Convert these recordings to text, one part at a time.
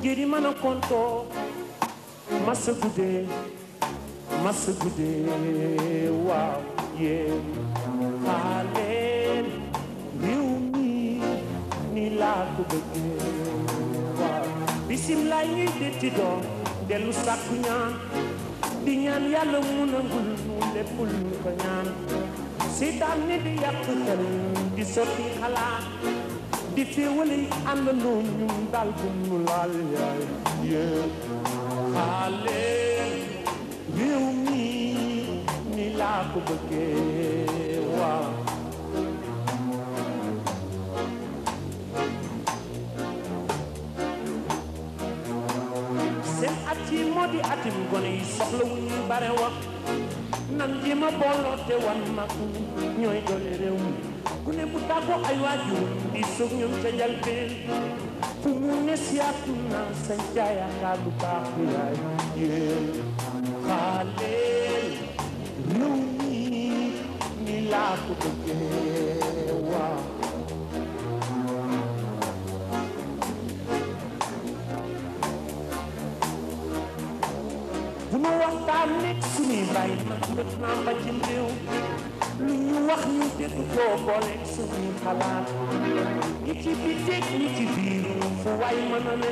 giri mana konto masa gude waaw yéen xaaleen réew mi ni laa ko bëggee waaw bisimilah ñuy detti doon dellu sàkku ñaan di ñaan yàlla mu nangul nu lépp lu ko ñaan seytaan ne di yàq xel di sotti xalaat di féewale àndandoo ñu dal bu nu laal yaay yéen xaaleen réew mi ni laa ko bëggee waaw seen at yi moo di atim gone yi soxla wu ñu bare wax nan ji ma booloo te wan mag ñooy doole réew mi ku ne bu tàggoo ay waajur di soog ñoom ca njalbeen fu mu ne siyaatu na sañ ca yaakaar bu baax yaay yéen xaaleen réew mi ni laa ko bëggee waaw bu nu waxtaan nekk suñuy bay nag mët naa ba ci réew lu ñu wax ñu dégg koo boole suñuy xalaat ñi ci biteeg ñi ci biir fu waay mën a ne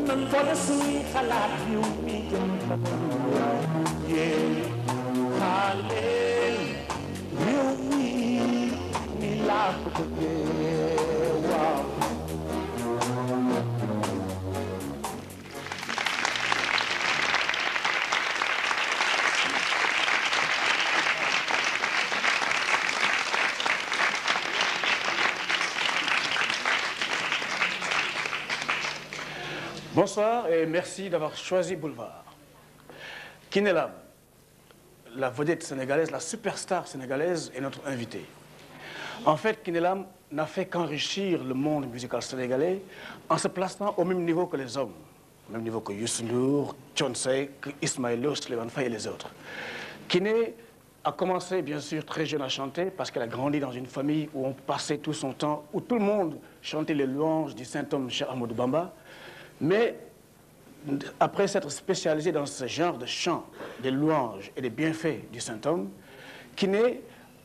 nan boole suñuy xalaat yow mi jëm kanam yéen xaaleen réew mi ni laa ko bëggee waaw Bonsoir et merci d'avoir choisi Boulevard. Kiné Lam, la vedette sénégalaise, la superstar sénégalaise est notre invitée. En fait, Kiné Lam n'a fait qu'enrichir le monde musical sénégalais en se plaçant au même niveau que les hommes, au même niveau que Youssou Ndour, Thione Seck, Ismaël Lo, Souleymane Faye et les autres. Kiné a commencé bien sûr très jeune à chanter parce qu'elle a grandi dans une famille où on passait tout son temps, où tout le monde chantait les louanges du saint homme Cheikh Ahmadou Bamba. Mais après s'être spécialisée dans ce genre de chant, des louanges et des bienfaits du saint-homme, Kiné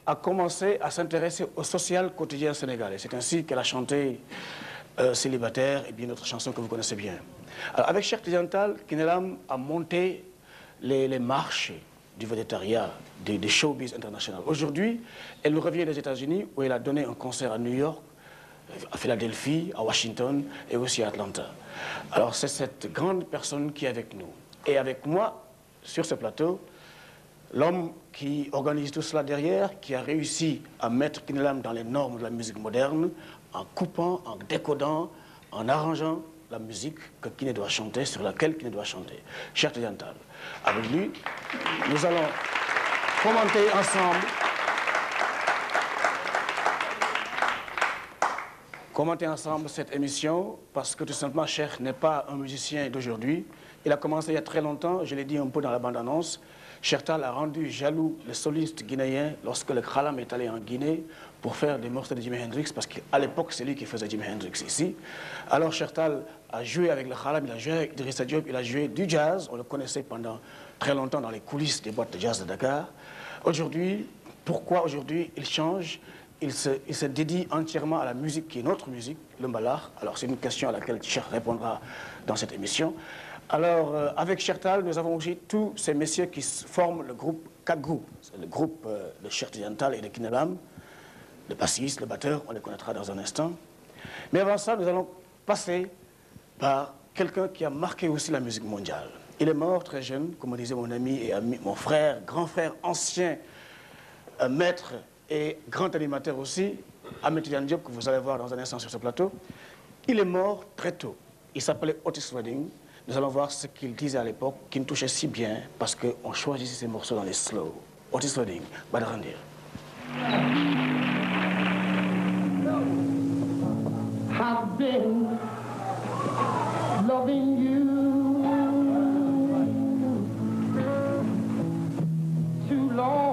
a commencé à s'intéresser au social quotidien sénégalais. C'est ainsi qu'elle a chanté Célibataire et bien d'autres chansons que vous connaissez bien. Alors, avec Cheikh Tidiane Tall, Kiné Lam a monté les marches du vedettariat, des showbiz international. Aujourd'hui, elle revient des États-Unis où elle a donné un concert à New York, à Philadelphie, à Washington et aussi à Atlanta. Alors c'est cette grande personne qui est avec nous. Et avec moi, sur ce plateau, l'homme qui organise tout cela derrière, qui a réussi à mettre Kiné Lam dans les normes de la musique moderne, en coupant, en décodant, en arrangeant la musique que Kiné doit chanter, sur laquelle Kiné doit chanter. Cheikh Tidiane Tall. Avec lui, nous allons commenter ensemble cette émission parce que tout simplement Cheikh n'est pas un musicien d'aujourd'hui. Il a commencé il y a très longtemps, je l'ai dit un peu dans la bande-annonce. Cheikh Tall a rendu jaloux les solistes guinéens lorsque le Khalam est allé en Guinée pour faire des morceaux de Jimi Hendrix parce qu'à l'époque c'est lui qui faisait Jimi Hendrix ici. Alors Cheikh Tall a joué avec le Khalam, il a joué avec Idrissa Diop, il a joué du jazz. On le connaissait pendant très longtemps dans les coulisses des boîtes de jazz de Dakar. Aujourd'hui, pourquoi aujourd'hui il change? Il se dédie entièrement à la musique qui est notre musique, le mbalakh. Alors c'est une question à laquelle Cheikh répondra dans cette émission. Alors avec Cheikh Tall, nous avons aussi tous ces messieurs qui forment le groupe Kagou. C'est le groupe de Cheikh Tidiane Tall et de Kiné Lam. Le bassiste, le batteur, on les connaîtra dans un instant. Mais avant ça, nous allons passer par quelqu'un qui a marqué aussi la musique mondiale. Il est mort très jeune, comme disait mon ami et ami, mon frère, grand frère, ancien maître et grand animateur aussi, Ahmed Tidiane Diop, que vous allez voir dans un instant sur ce plateau. Il est mort très tôt. Il s'appelait Otis Redding. Nous allons voir ce qu'il disait à l'époque, qui nous touchait si bien, parce qu'on choisissait ses morceaux dans les slow. Otis Redding, Badarandir. I've been loving you too long.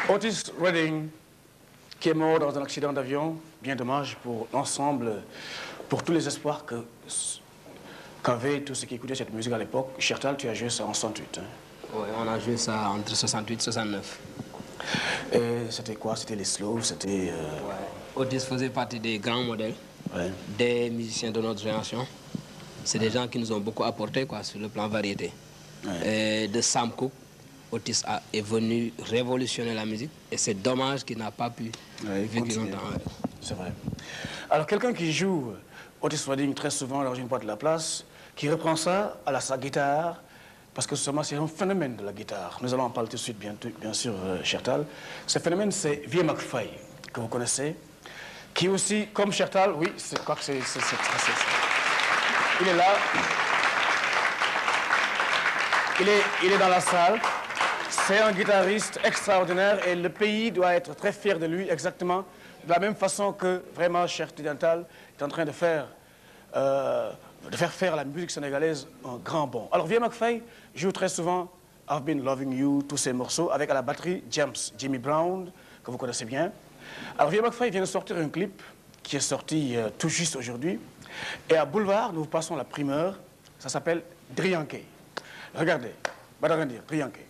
Otis Redding, qui est mort dans un accident d'avion, bien dommage pour l'ensemble, pour tous les espoirs qu'avaient tous ceux qui écoutaient cette musique à l'époque. Chertal, tu as joué ça en 68. Hein? Oui, on a joué ça entre 68 et 69. Et c'était quoi? C'était les slows, c'était... Ouais. Otis faisait partie des grands modèles, des musiciens de notre génération. C'est des gens qui nous ont beaucoup apporté quoi, sur le plan variété. Et de Sam Cooke, Otis est venu révolutionner la musique et c'est dommage qu'il n'a pas pu vivre longtemps. C'est vrai. Alors quelqu'un qui joue Otis Redding très souvent dans une boîte de la place, qui reprend ça à sa guitare, parce que seulement c'est un phénomène de la guitare. Nous allons en parler tout de suite, bien sûr, Chertal. Ce phénomène, c'est Vieux McFay, que vous connaissez, qui aussi, comme Chertal, oui, je crois que c'est... Il est là. Il est dans la salle. C'est un guitariste extraordinaire et le pays doit être très fier de lui, exactement de la même façon que vraiment Cher Tidental est en train de faire faire à la musique sénégalaise un grand bond. Alors Vieux McFay joue très souvent I've Been Loving You, tous ces morceaux, avec à la batterie Jimmy Brown, que vous connaissez bien. Alors Vieux McFay vient de sortir un clip qui est sorti tout juste aujourd'hui. Et à Boulevard, nous vous passons la primeur. Ça s'appelle Drianke. Regardez, Badagandir, Drianke.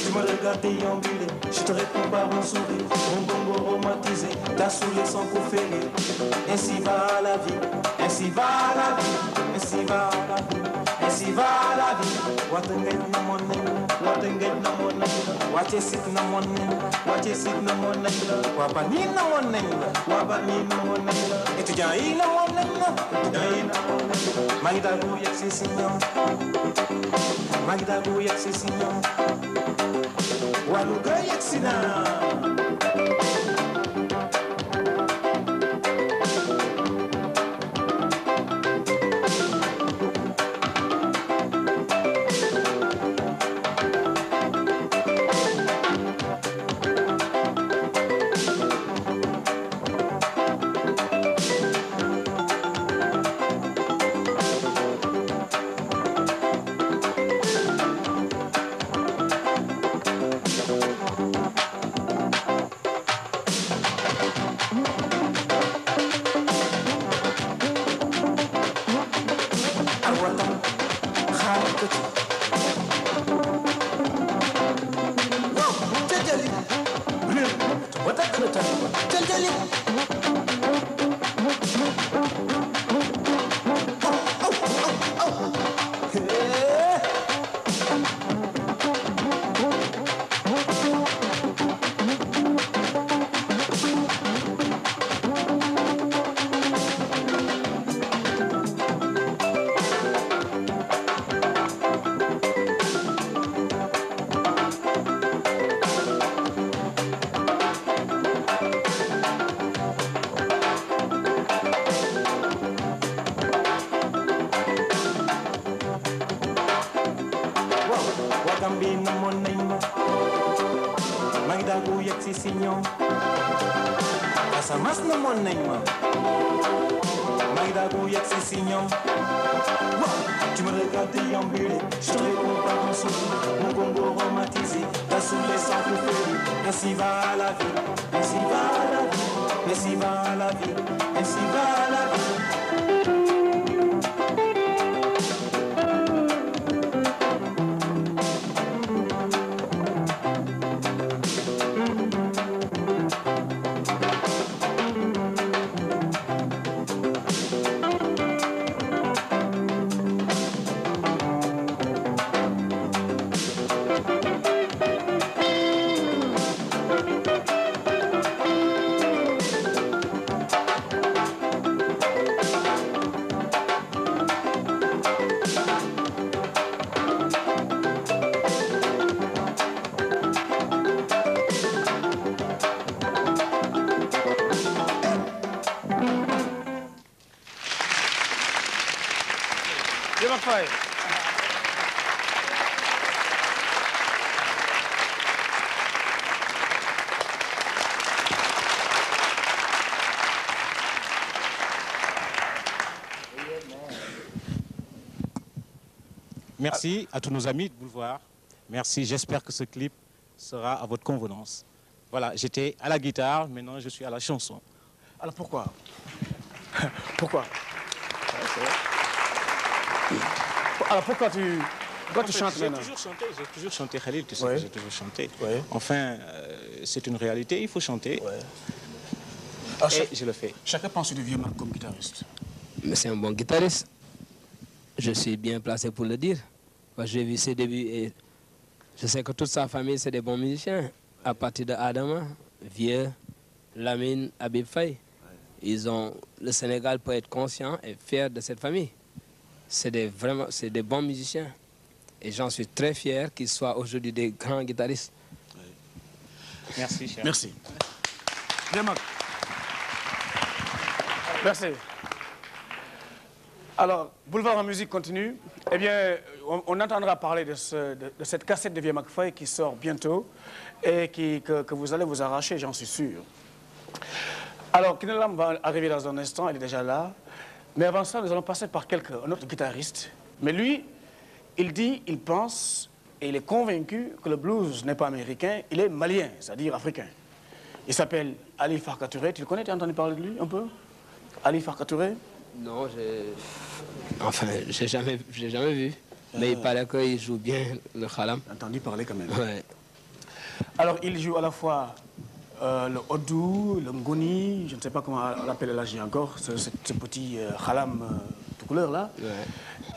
Tu me regardes déambuler, je te réponds par un sourire. Mon bongo romantisé, t'as saoulé sans coup férir. Ainsi va la vie, ainsi va la vie, ainsi va la vie, ainsi va la vie. Watenget na monen, watenget na monen, wachesit na monen, wachesit na monen, wabani na monen, wabani na monen, étudiant yi na monen, étudiant yi na monen. Magida gu yak si signam, magida gu yak si signam. Waluga yaksina. Casamance na mon nañ ma may daagu yegg si ñoom. Tu me regardes déambuler, je te réponds par mon sourire, mon Congo romantisé, là sous les centres feuillus. Ainsi va la vie, ainsi va la vie, ainsi va la vie, ainsi va la vie. Merci à tous nos amis de Boulevard. Merci, j'espère que ce clip sera à votre convenance. Voilà, j'étais à la guitare, maintenant je suis à la chanson. Alors pourquoi? Pourquoi? Alors pourquoi tu chantes maintenant? J'ai toujours chanté Khalil, tu sais Ouais. que j'ai toujours chanté. Ouais. Enfin, c'est une réalité, il faut chanter. Ouais. Alors, Et je le fais. chacun pense du vieux Mac comme guitariste. Mais c'est un bon guitariste. Je suis bien placé pour le dire. J'ai vu ses débuts et je sais que toute sa famille, c'est des bons musiciens. À partir de Adama, Vieux, Lamine, Habib Faye. Le Sénégal peut être conscient et fier de cette famille. C'est des bons musiciens. Et j'en suis très fier qu'ils soient aujourd'hui des grands guitaristes. Merci, cher. Merci. Vieux Mac. Merci. Alors, Boulevard en musique continue. Eh bien, on entendra parler de cette cassette de Vieux Mac Faye qui sort bientôt et que vous allez vous arracher, j'en suis sûr. Alors, Kiné Lam va arriver dans un instant, il est déjà là. Mais avant ça, nous allons passer par un autre guitariste. Mais lui, il pense et il est convaincu que le blues n'est pas américain, il est malien, c'est-à-dire africain. Il s'appelle Ali Farka Touré. Tu le connais, tu as entendu parler de lui un peu? Ali Farka Touré? Non, j'ai jamais vu. Mais il paraît qu'il joue bien le khalam. J'ai entendu parler quand même. Ouais. Alors, il joue à la fois le Odou, le Ngoni, je ne sais pas comment on l'appelle là, j'ai encore, ce petit khalam de couleur là. Ouais.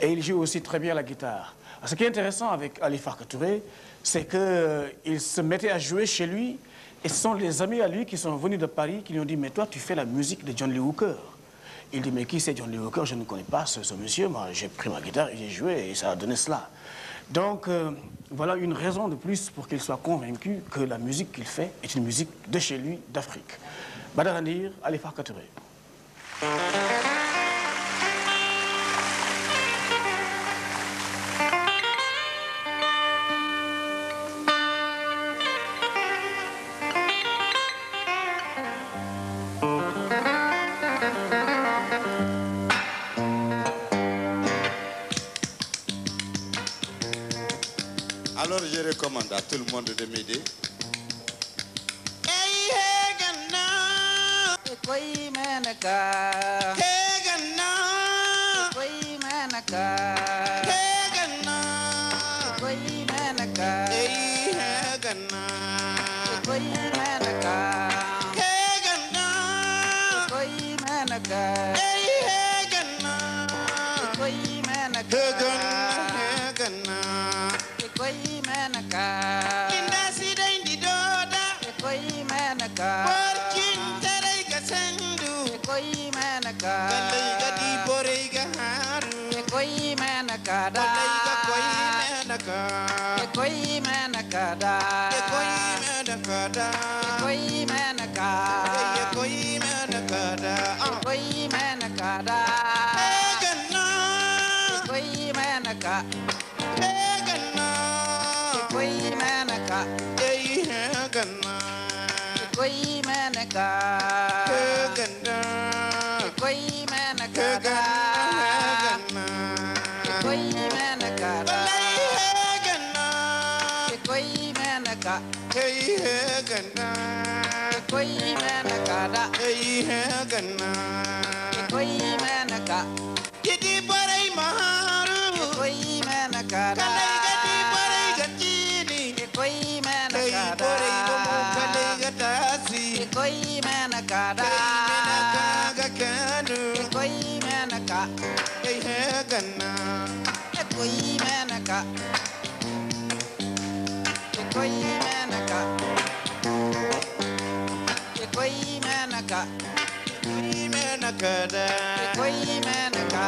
Et il joue aussi très bien la guitare. Alors, ce qui est intéressant avec Ali Farka Touré, c'est qu'il se mettait à jouer chez lui et ce sont les amis à lui qui sont venus de Paris qui lui ont dit « Mais toi, tu fais la musique de John Lee Hooker ». Il dit, mais qui c'est John Lee Hooker? Je ne connais pas ce monsieur. Moi, j'ai pris ma guitare et j'ai joué et ça a donné cela. Donc, voilà une raison de plus pour qu'il soit convaincu que la musique qu'il fait est une musique de chez lui, d'Afrique. Badara Ndir, Ali Farka Touré. Alors je recommande à tout le monde de m'aider. Manaka, menaka koi menaka hey gana koi menaka da hey gana koi menaka gidi barai maharu koi menaka da kalai gadi barai gatini koi menaka da barai gomu kalai gatasi koi menaka da menaka gakanu koi menaka hey gana koi menaka koi menaka koi menaka menaka da koi menaka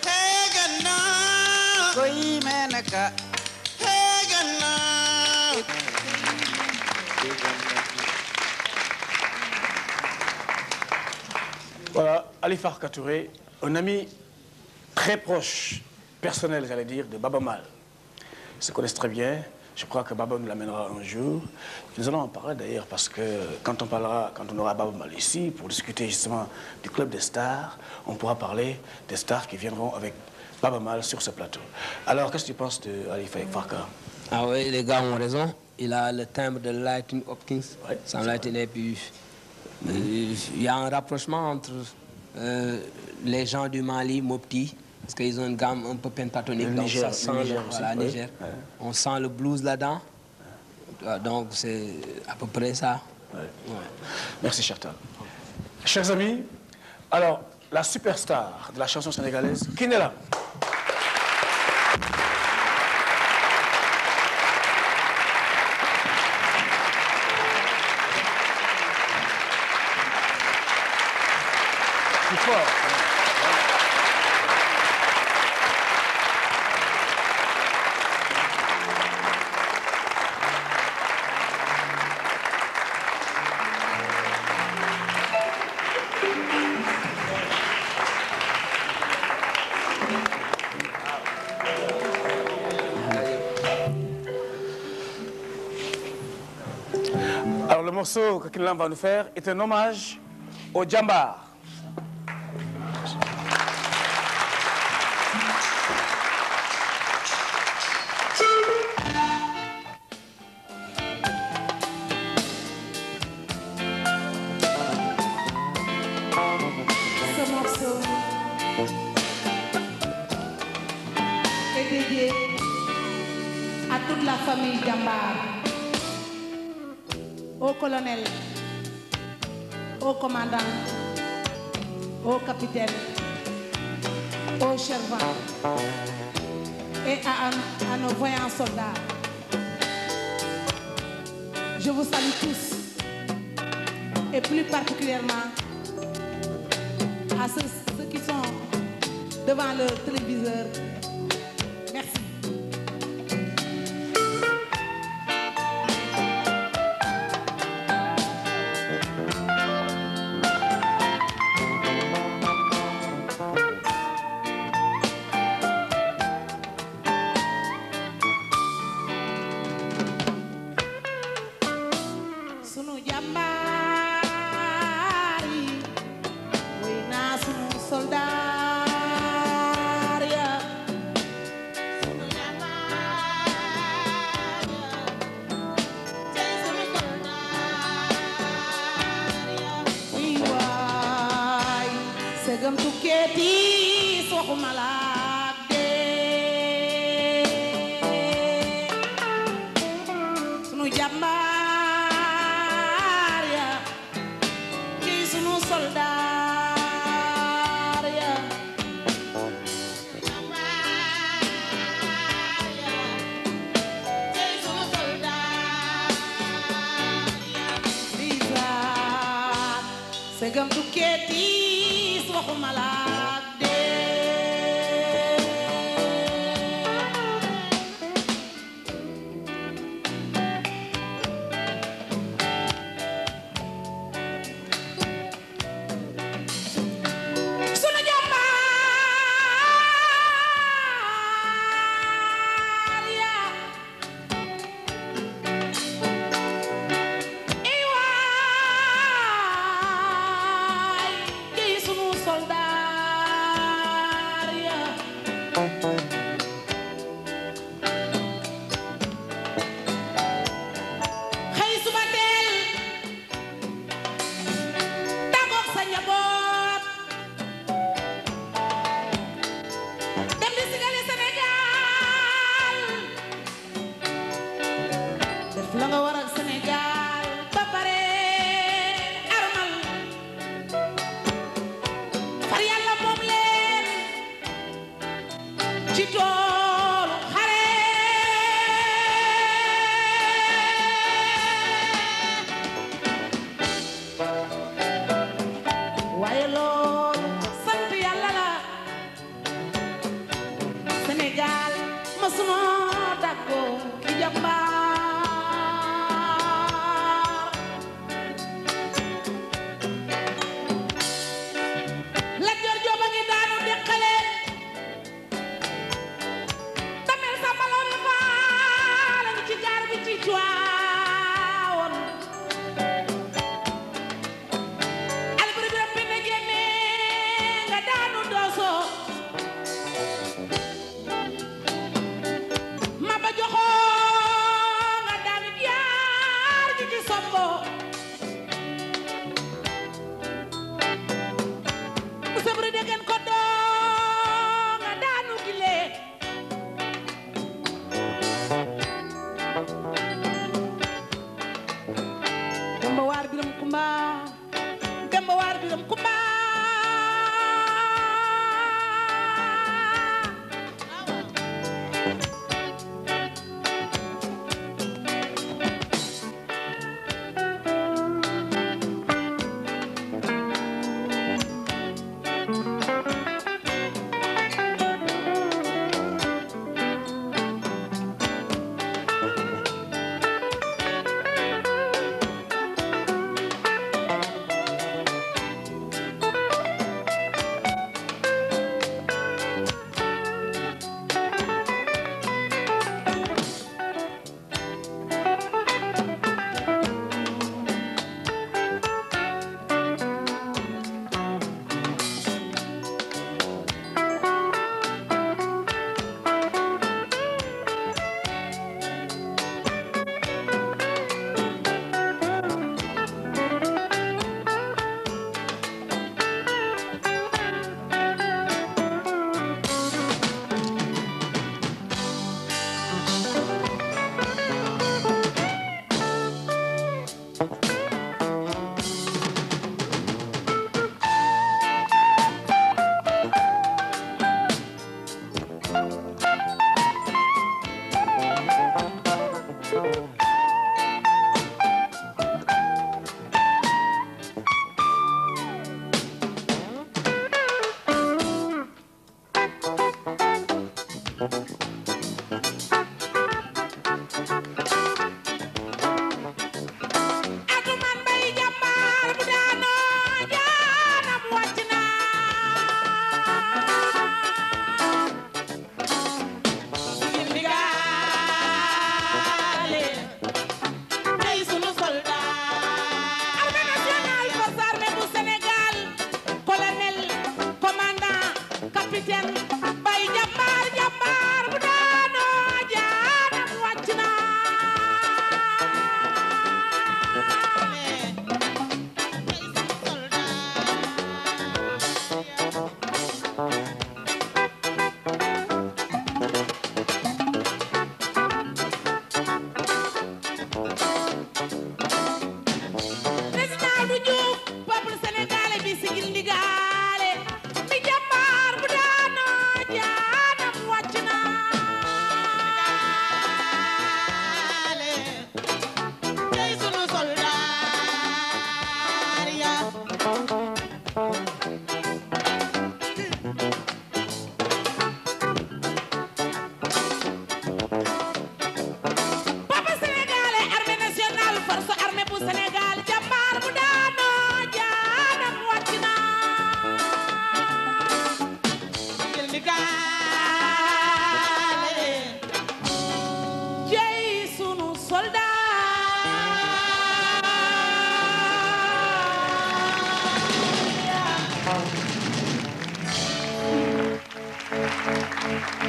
hey gana koi menaka hey gana Voilà, Ali Farka Touré, un ami très proche, personnel, j'allais dire, de Baba Mal. Ils se connaissent très bien. Je crois que Baba nous l'amènera un jour. Nous allons en parler d'ailleurs parce que quand on aura Baba Mal ici pour discuter justement du Club des Stars, on pourra parler des stars qui viendront avec Baba Mal sur ce plateau. Alors, qu'est-ce que tu penses de Ali Farka? Ah oui, les gars ont raison. Il a le timbre de Lightning Hopkins. Ouais, Sans Lightning, et puis il y a un rapprochement entre les gens du Mali, Mopti, parce qu'ils ont une gamme un peu pentatonique. Le Donc Niger, ça sent le Niger voilà, aussi, Niger. ouais. On sent le blues là-dedans. Donc c'est à peu près ça. Ouais. Ouais. Merci, Chertal. Chers amis, alors, la superstar de la chanson sénégalaise, Kinela. Plus fort. Alors, le morceau que Kinela va nous faire est un hommage au Djambar. Ce morceau est dédié à toute la famille Djambar, au colonel, au commandant, au capitaine, au sergent et à nos voyants soldats. Je vous salue tous et plus particulièrement à ceux qui sont devant le téléviseur. Merci. Sunu jàmbaar yi wuy naa sunu soldaar ya sunu jàmbaar ya tey sunu soldaar ya wuy waay segam tukkeeti soxuma laak dee sunu jàmbaar ya kii sunu soldaar ya jàmbaar ya kii sunu soldaar ya segam tukkeeti waxuma la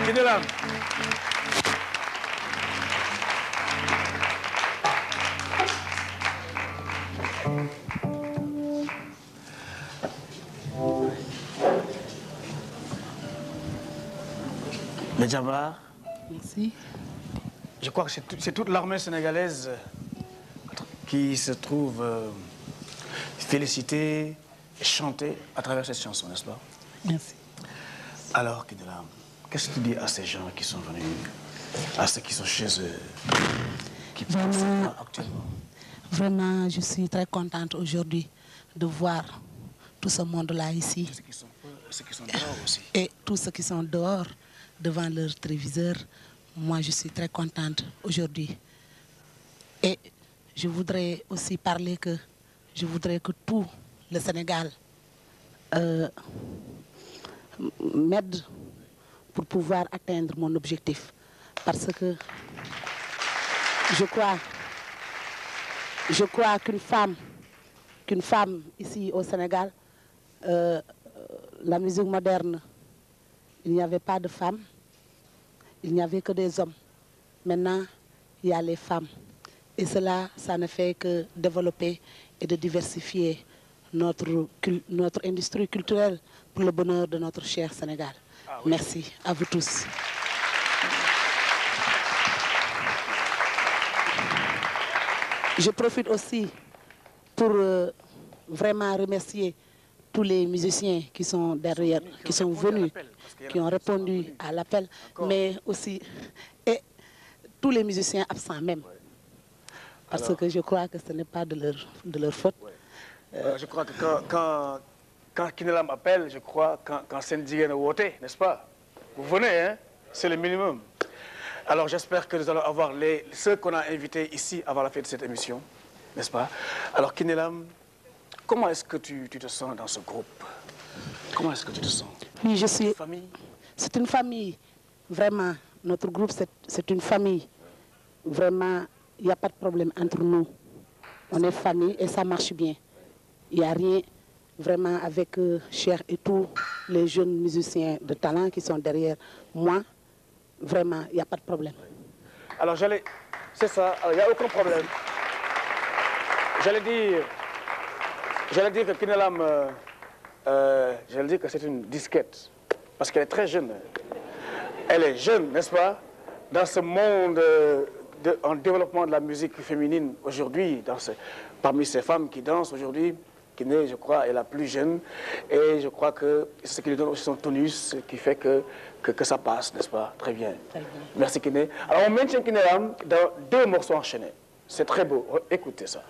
Kiné Lam. Medjambar. Merci. Je crois que c'est toute l'armée sénégalaise qui se trouve félicitée et chantée à travers cette chanson, n'est-ce pas? Merci. Alors, Kiné Lam, qu'est-ce que tu dis à ces gens qui sont venus, à ceux qui sont chez eux, qui Vraiment, actuellement? Vraiment, je suis très contente aujourd'hui de voir tout ce monde-là ici. Ceux qui sont dehors aussi. Et tous ceux qui sont dehors, devant leur téléviseur. Moi, je suis très contente aujourd'hui. Et je voudrais aussi parler que je voudrais que tout le Sénégal m'aide pour pouvoir atteindre mon objectif. Parce que je crois qu'une femme ici au Sénégal, la musique moderne, il n'y avait pas de femmes, il n'y avait que des hommes. Maintenant, il y a les femmes. Et cela, ça ne fait que développer et de diversifier notre industrie culturelle pour le bonheur de notre cher Sénégal. Ah oui. Merci à vous tous. Je profite aussi pour vraiment remercier tous les musiciens qui sont derrière, qui sont venus, qui ont répondu à l'appel, mais aussi et tous les musiciens absents même. Parce alors, que je crois que ce n'est pas de leur faute. Je crois que quand Kiné Lam appelle, je crois, quand Sendigène voté, n'est-ce pas? Vous venez, hein? C'est le minimum. Alors j'espère que nous allons avoir ceux qu'on a invités ici avant la fin de cette émission, n'est-ce pas? Alors Kiné Lam, comment est-ce que tu te sens dans ce groupe? Comment est-ce que tu te sens? Oui, je suis... Une famille? C'est une famille, vraiment. Notre groupe, c'est une famille. Vraiment, il n'y a pas de problème entre nous. On est famille et ça marche bien. Il n'y a rien vraiment avec Cher et tous les jeunes musiciens de talent qui sont derrière moi. Vraiment, il n'y a pas de problème. Alors, c'est ça, il n'y a aucun problème. J'allais dire que Kiné Lam, j'allais dire que c'est une disquette, parce qu'elle est très jeune. Elle est jeune, n'est-ce pas? Dans ce monde en développement de la musique féminine aujourd'hui, parmi ces femmes qui dansent aujourd'hui, Kiné, je crois, est la plus jeune. Et je crois que c'est ce qui lui donne aussi son tonus, qui fait que ça passe, n'est-ce pas? Très bien. Très bien. Merci Kiné. Alors on maintient Kiné Lam dans 2 morceaux enchaînés. C'est très beau. Écoutez ça.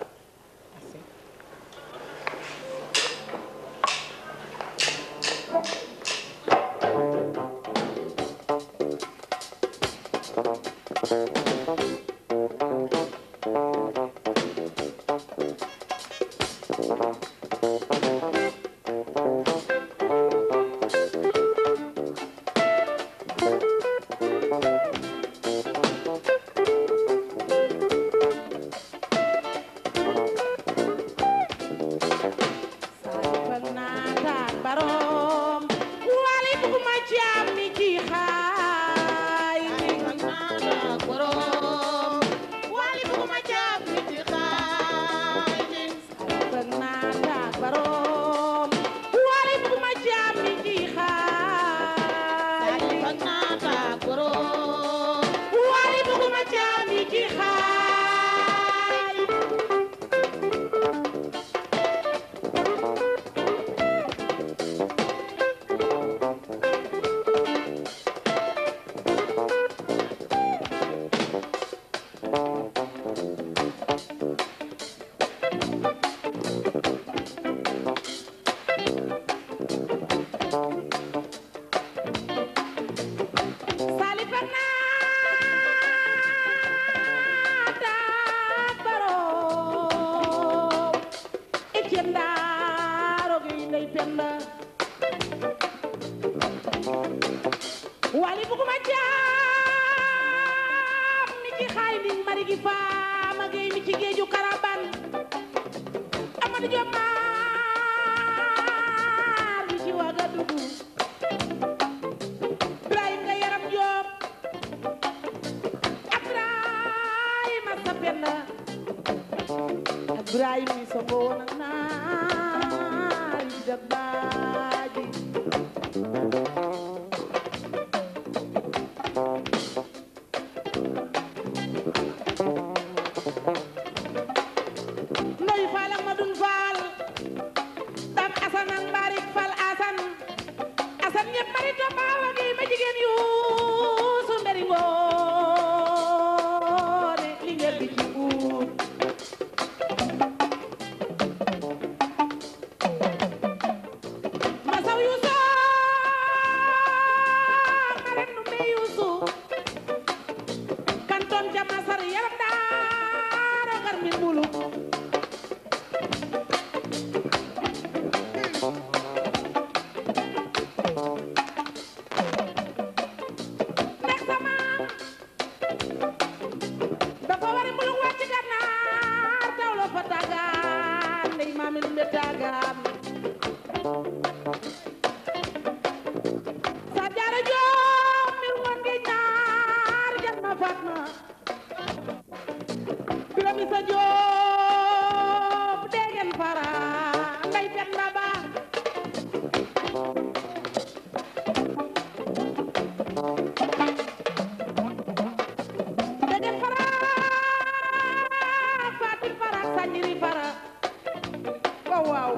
Ibrahima nga yaram joo billaay mi songo woon ak naari dabbaaji Ndoy Faal ak Madun Faal dam Asan ak Mbarik Faal Asan ñëpp bari to baawa gi ma jigéen yu su mberi ngoone li ngeen bi ci buur masaw yu soo maren nu me yu su kantoon ja masar yaram daaro gar min mulu dafa wari mbulu wàcc gànnaar tawlo fa tàggaan ndey maamin mbe tàggaan sa jaara joom mir ngoon gi ñaar jar ma faat ma birami sa joom degen fara ndey pen baba degen fara fatim fara sanjiri fara waaw waaw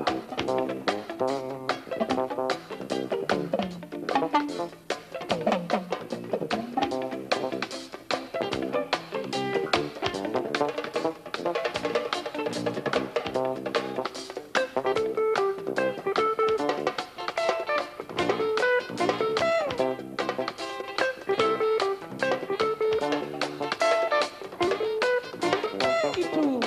itu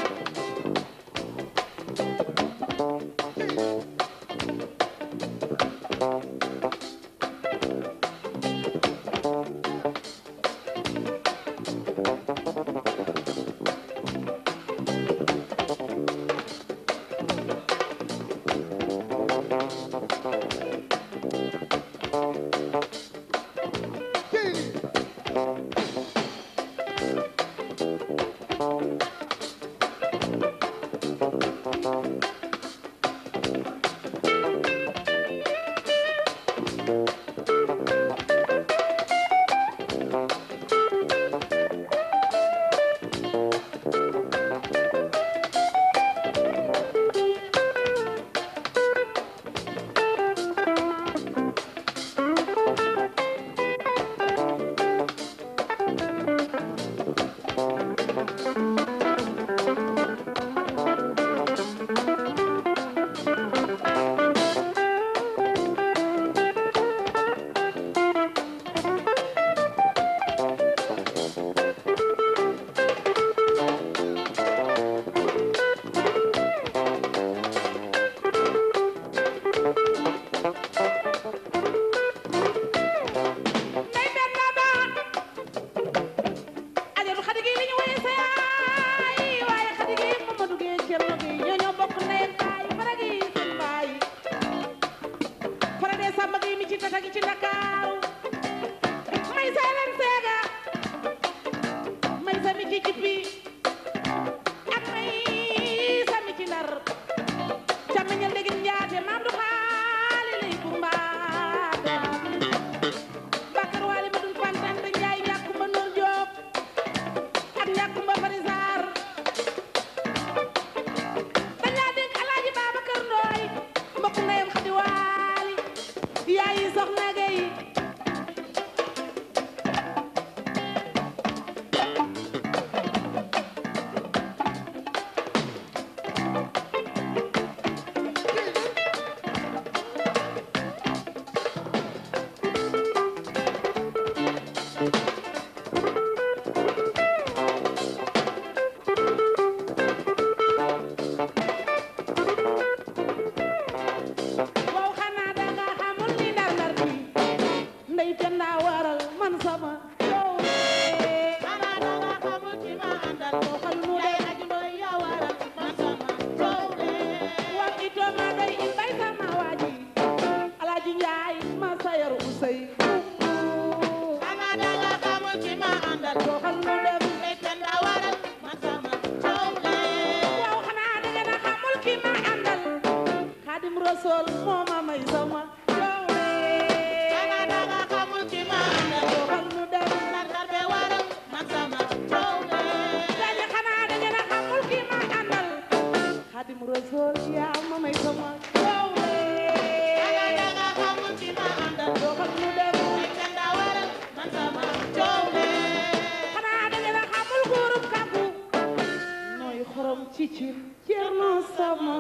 waaw xanaa danga xamul ni ndar ndar bi Rasul moo ma may sama jowe daga xamul ki ma àndal doxal nu dem nar be waral man sama jowe dañu xanaa da ngeen a xamul ki ma àndal Xadim Rasul yaa ma may sama jowe daga xamul ki ma àndal doxal nu dem nar waral man sama jowe xanaa da ngeen a xamul góorub kàggu nooy xorom ci cin Cerno sama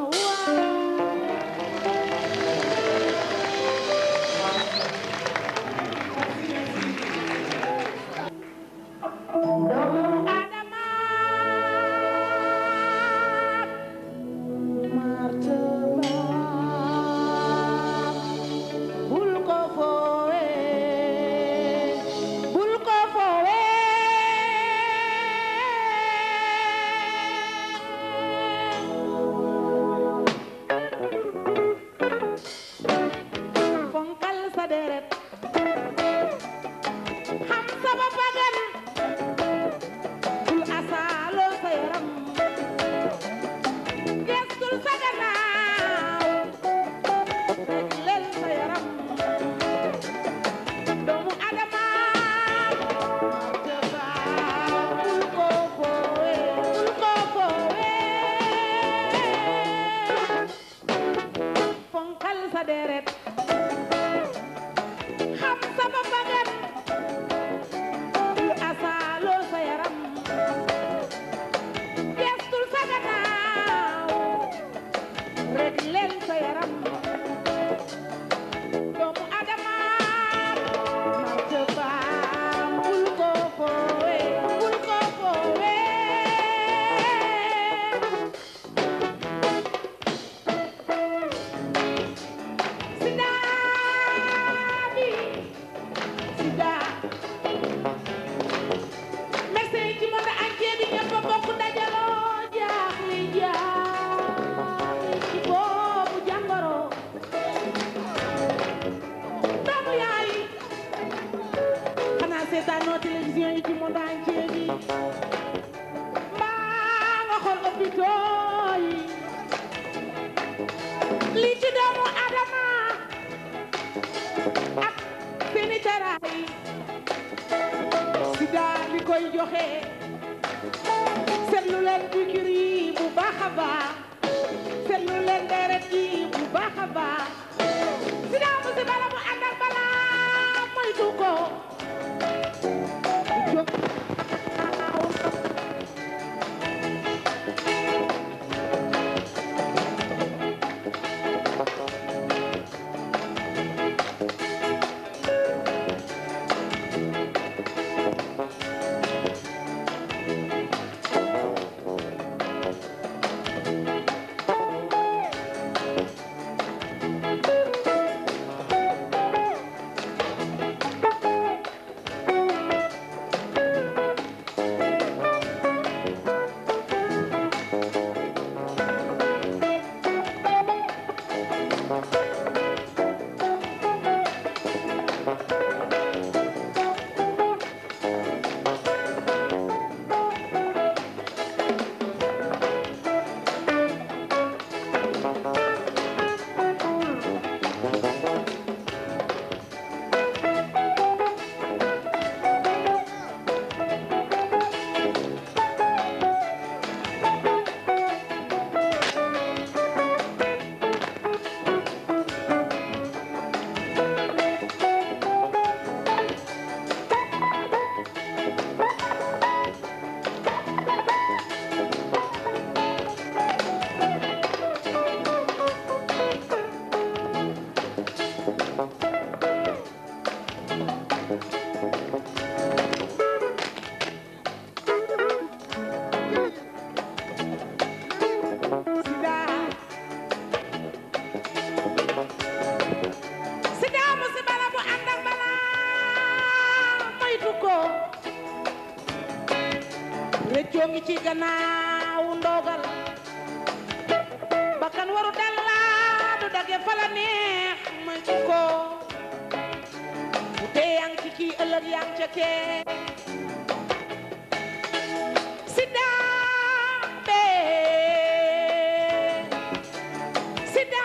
réccoo ngi ci gannaaw ndogal bakkan waru dalla du dage fala neex ma ci ko bu tee yaa ngi ci kii ëllëg yaa ngi ca kee sida bee sida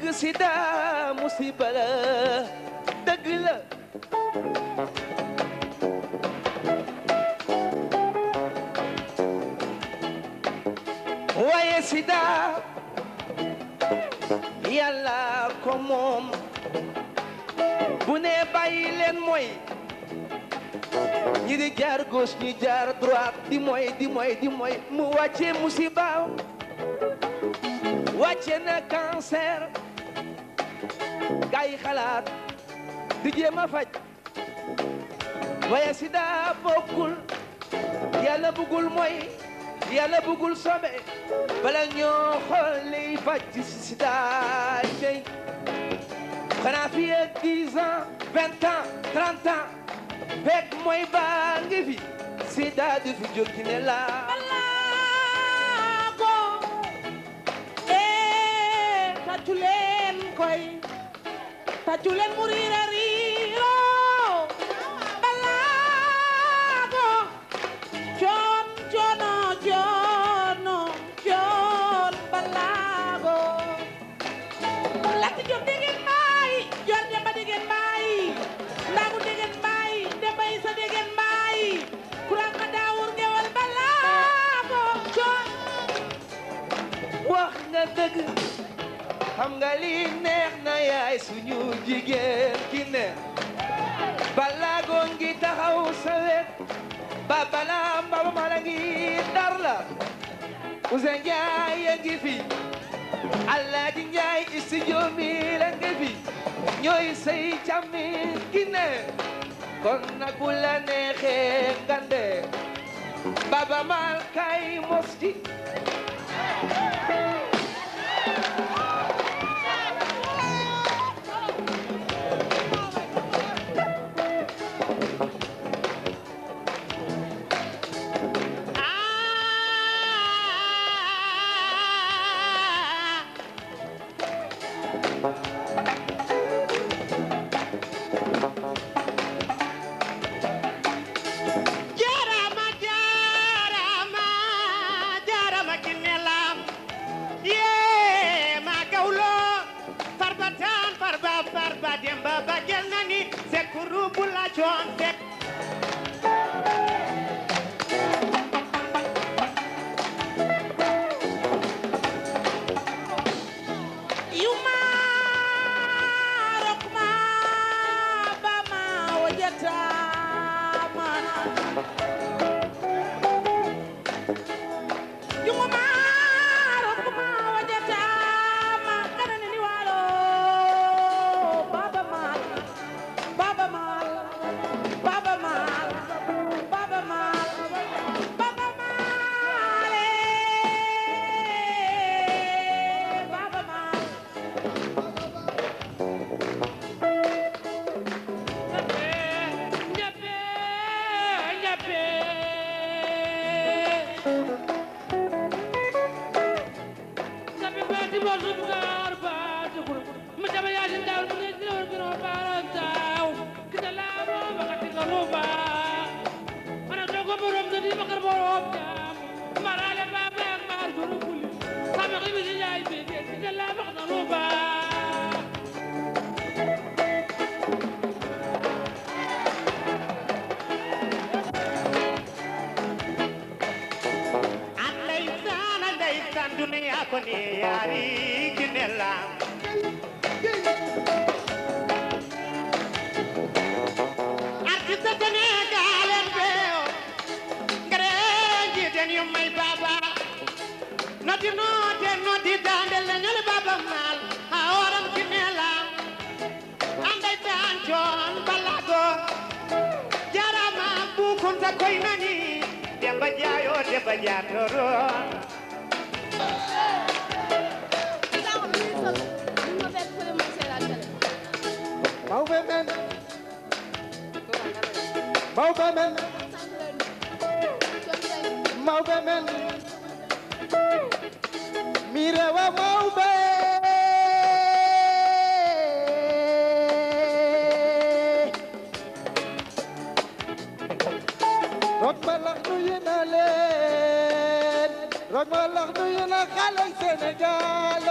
dëgg sida musiba la dëgg la waaye sida yàlla ko moom bu ne bàyyi leen mooy ñi di jaar gauche ñi jaar droite di mooy mu wàcce musiba wàcce na cancer gay xalaat di jéem a faj waaye sida bokkul yàlla bëggul mooy yàlla bëggul sobe bala ñoo xool liy faj ci sida tey xanaa fii ak 10 ans 20 ans 30 ans fekk mooy baa ngi fi sida du fi jóg ci ne la balaago tàccu leen koy tàccu leen mu riira riiro balaago coon coono coono coon balaago lati jom degen mbaay jor demba degen mbaay ndagu degen mbaay demba isa degen mbaay kurang ma daawur gewal balaago coon wax nga dëgg xam nga li neex na yaay suñu jigéen ki ne balaago ngi taxaw sa wet ba balaam baba mala ngi dar la Ousseyn Njaay a ngi fi Alaaji Njaay studio mi la ngi fi ñooy say càmmin ki ne kon nag bu la neexee ngande baba mal kay mosti Jarama jarama jarama kinelam ye ma gawlo farbatan farba demba bagel nani sekuru bula jon sek yuma rokma bama wajata mana yuma rokma wajata ma kana ni walo baba mal baba mal baba mal baba mal baba mal baba mal Andaisan dunia koni yari kinela artista Sénégal beo ngreji den yo may baba noti dandel ñol baba mal aoram kinela andaisan John Balago jarama bu kunta koy nani demba jaayo demba jaatoro Mawbe men mirewa mawbe rok malax nuyu na leen rok malax nuyu na xale Sénégal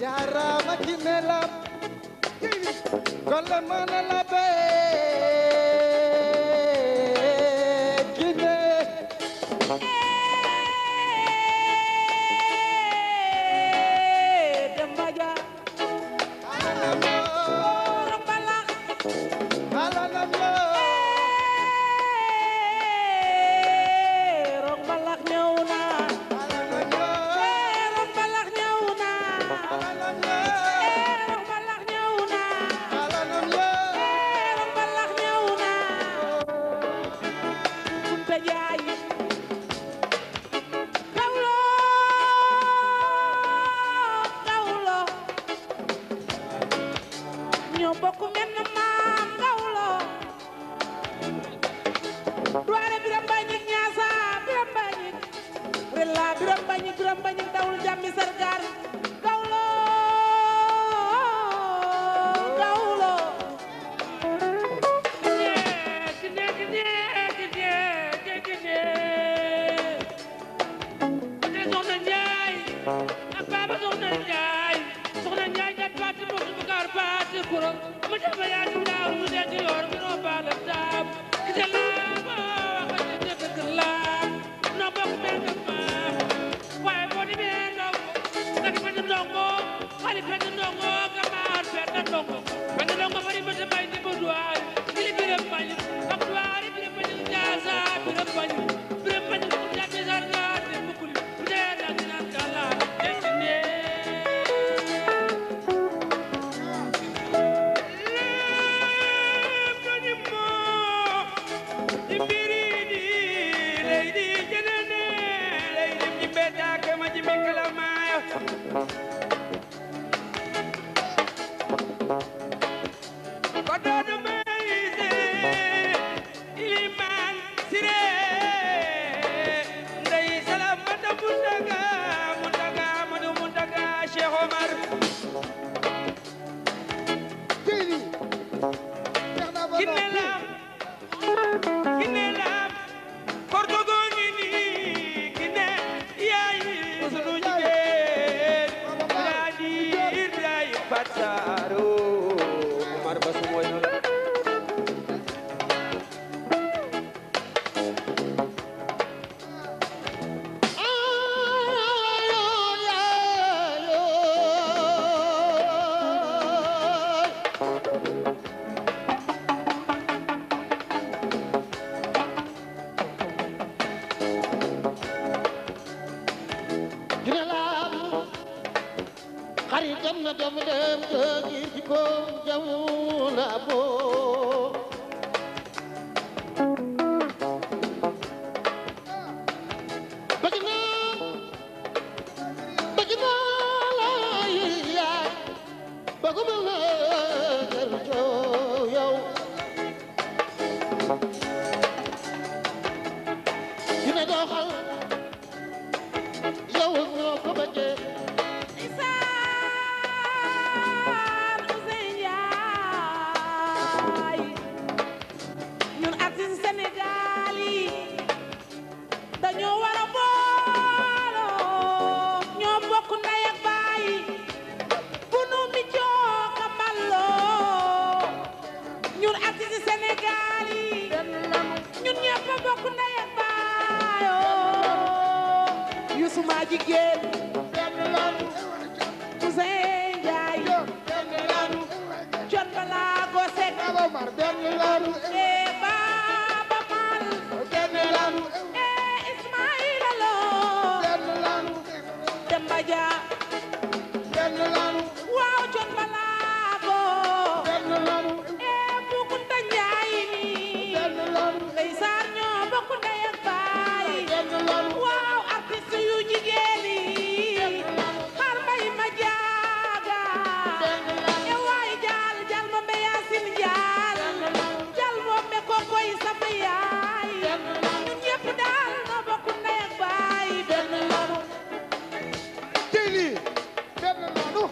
jaarama ci nelam golle mana la be kine Dembaja Rombala alanamlo Rombalax ñëw na alanamlo Rombalax ñëw na alanamlo Rombalax ñëw na alanamlo Rombalax ñëw na Kunta Jaay Gawlo Gawlo ñoo bokk menn maam Gawlo Duwaare Biram Mbañik Ñaasa Biram Mbañik Rella Biram Mbañik dawul jàmmi sargar Gawlo Gawlo Soxna Njaay ak Baba Soxna Njaay Soxna Njaay ja paati mo su bakar paati kuro ma jama yaa ci daaw mu de ci yor mi no bala taam ci la ba wax ci dëkk la no bokk benn maam waaye boo demee ndongo nga di benn ndongo xali benn ndongo nga maar benn ndongo bari ma sa bay di bu duwaay li Biram bañ ak duwaari Biram bañ jaasa Biram bañ ku jàppe sarga de mukul bu dee da naan kala destine Kinelam kordogo ngini kine yaay sunu jigéen ladi Ibrahim Fatsaro Omar Basu moy no la xaritam na dem ngir ci ko jamula bo bagina la ya baguma la jarjo yow dina doxal yow ñoo ko bëgge dañoo war a booloo ñoo bokk ndey ak baay bu nu mi jooka mballoo ñun artiste Sénégal yi ñun ñëpp a bokk ndey ak baayoo Youssou maa jigéen Ousseyn Ndiaye John Balago Seck Baba Mal Ismaïla Lo Demba Dia waaw John Balago Bukunta Njaay mi ndeysaan ñoo bokk ndey ak baay waaw artiste yu jigéen yi xar mbay ma jaaga waay jaal ma mbeyasin jaal moom me ko koy sama yaay ñun ñëpp daal noo bokk ndey ak baay benn lanu tey lii benn lanu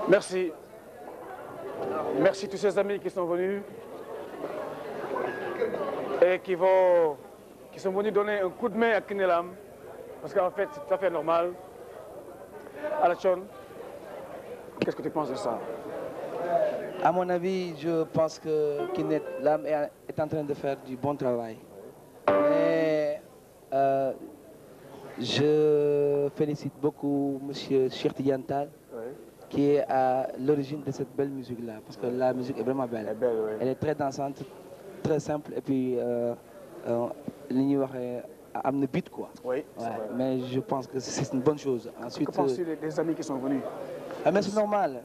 Merci. Merci tous ces amis qui sont venus et qui sont venus donner un coup de main à Kinelam, parce qu'en fait, c'est tout à fait normal. Alachon, qu'est-ce que tu penses de ça? À mon avis, je pense que Kinelam est en train de faire du bon travail. Mais je félicite beaucoup M. Cheikh Tidiane Tall, qui est à l'origine de cette belle musique-là, parce que la musique est vraiment belle. Elle est très dansante, très simple, et puis li amne beat quoi. Oui, ouais, mais je pense que c'est une bonne chose. Ensuite, que penses-tu des amis qui sont venus? Mais c'est normal.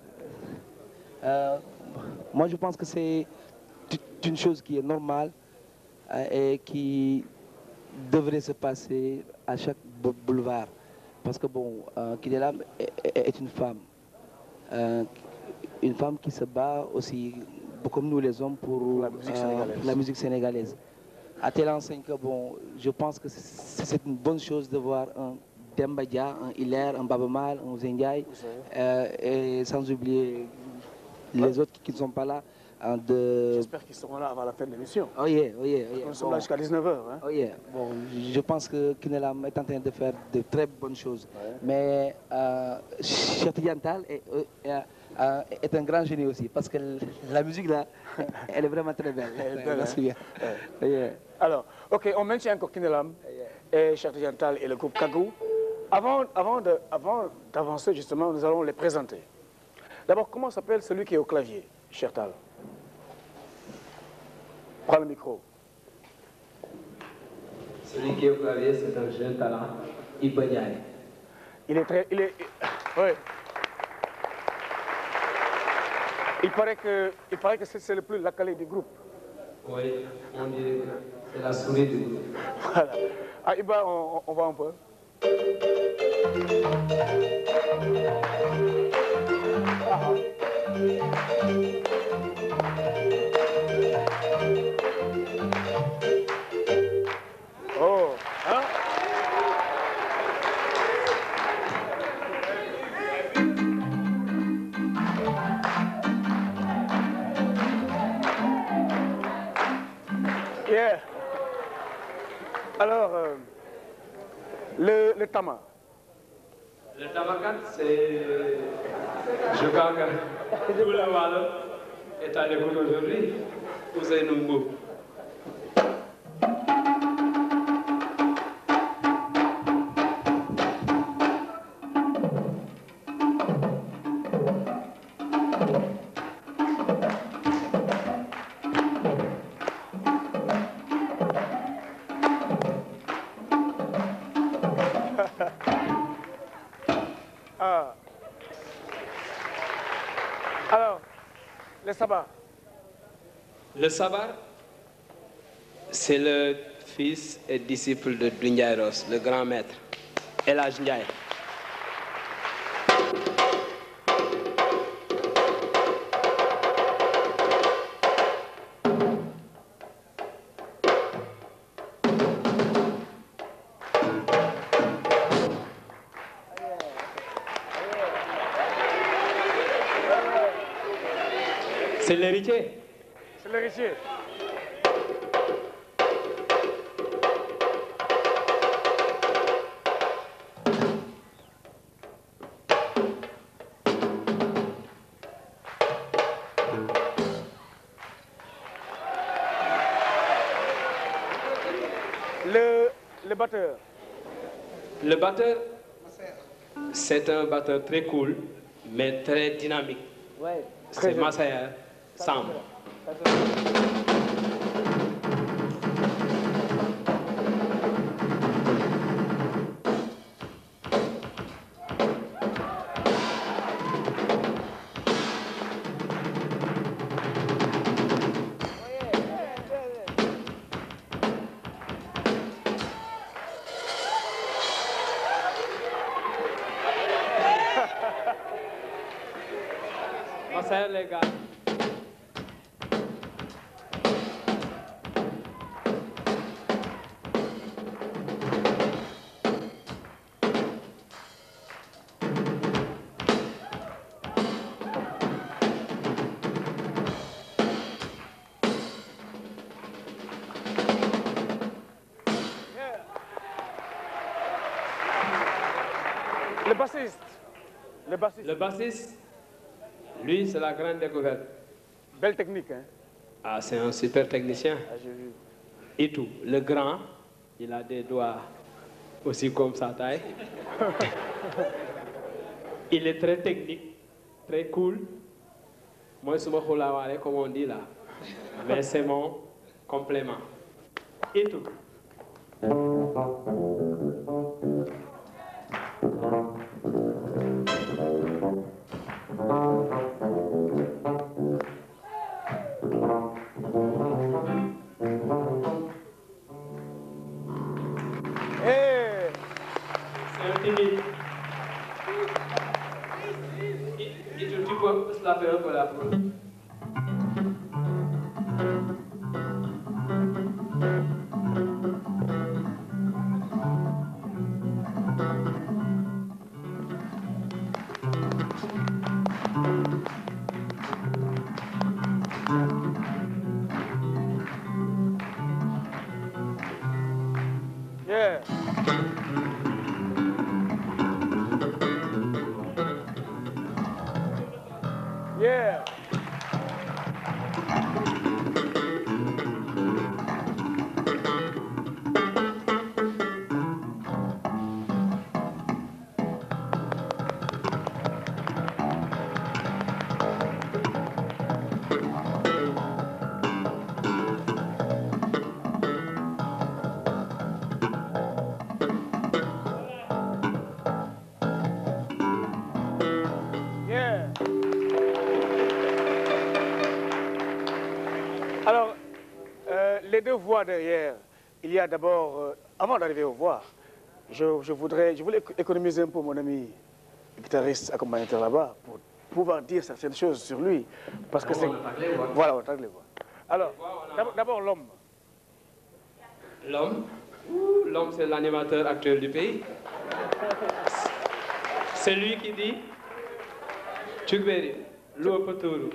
Moi, je pense que c'est une chose qui est normale et qui devrait se passer à chaque boulevard. Parce que bon, Kinelam est une femme. Une femme qui se bat aussi, comme nous les hommes, pour la musique sénégalaise. À telle enseigne que bon, je pense que c'est une bonne chose de voir un Demba Dia, un Hilaire, un Baba Mal, un Zendiaï, et sans oublier les autres qui ne sont pas là. J'espère qu'ils seront là avant la fin de l'émission. Oh yeah, oh yeah, oh yeah. Nous sommes là jusqu'à 19h. Hein? Oh yeah. Bon, je pense que Kinelam est en train de faire de très bonnes choses. Ouais. Mais Cheikh Tidiane Tall est un grand génie aussi, parce que la musique là, elle est vraiment très belle. Merci bien. Yeah. Alors, ok, on maintient encore Kinelam et Cheikh Tidiane Tall et le groupe Kagou. Avant d'avancer justement, nous allons les présenter. D'abord, comment s'appelle celui qui est au clavier, Cheikh Tall? Prends le micro. Celui qui est au clavier, c'est un jeune talent, Iba Ndiaye. Oui. Il paraît que c'est le plus lacalé du groupe. Oui, on dirait que c'est la souris du groupe. Voilà. Ah, Iba, on va un peu. Oh, hein? Yeah. Alors, le tama. Le tamakat, c'est... Je crois que tout le monde est à l'écoute aujourd'hui. Vous êtes nombreux. Alors, le sabbat. Le sabbat, c'est le fils et disciple de Ndiaye Ross, le grand maître, El Hadj Ndiaye. C'est l'héritier. C'est l'héritier. Le batteur. Le batteur, c'est un batteur très cool, mais très dynamique. Ouais. C'est Massaya Sam. Salut les gars. Le bassiste. Le bassiste. Le bassiste, lui, c'est la grande découverte. Belle technique, hein? Ah, c'est un super technicien. Ah, j'ai vu. Et tout. Le grand, il a des doigts aussi comme sa taille. Il est très technique, très cool. Moi, je suis comme on dit là. Mais c'est mon complément. Et tout. C'est un timide. Et tu peux se la faire un peu la peau. Yeah. Yeah. Yeah. Alors, les deux voix derrière, il y a d'abord, avant d'arriver aux voix, je voulais économiser un peu mon ami guitariste accompagnateur là-bas pour pouvoir dire certaines choses sur lui. Parce que c'est... Voilà, on attaque les voix. Alors, d'abord l'homme. L'homme, c'est l'animateur actuel du pays. C'est lui qui dit Tchougberi, l'opoturu.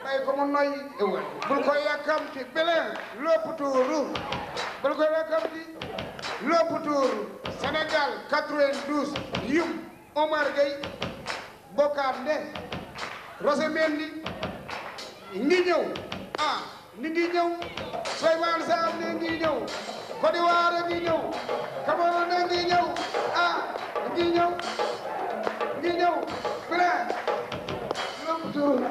ay ko mo noy bul ko yakamti belen lopp tuuru bul ko yakamti lopp tuuru Sénégal 92 yum Omar Gueye Bokande Rosé Mendy ngi ñëw ni ngi ñëw Souleymane Sam ne ngi ñëw Côte d'Ivoire ngi ñëw Cameroun ne ngi ñëw ngi ñëw belen lopp tuuru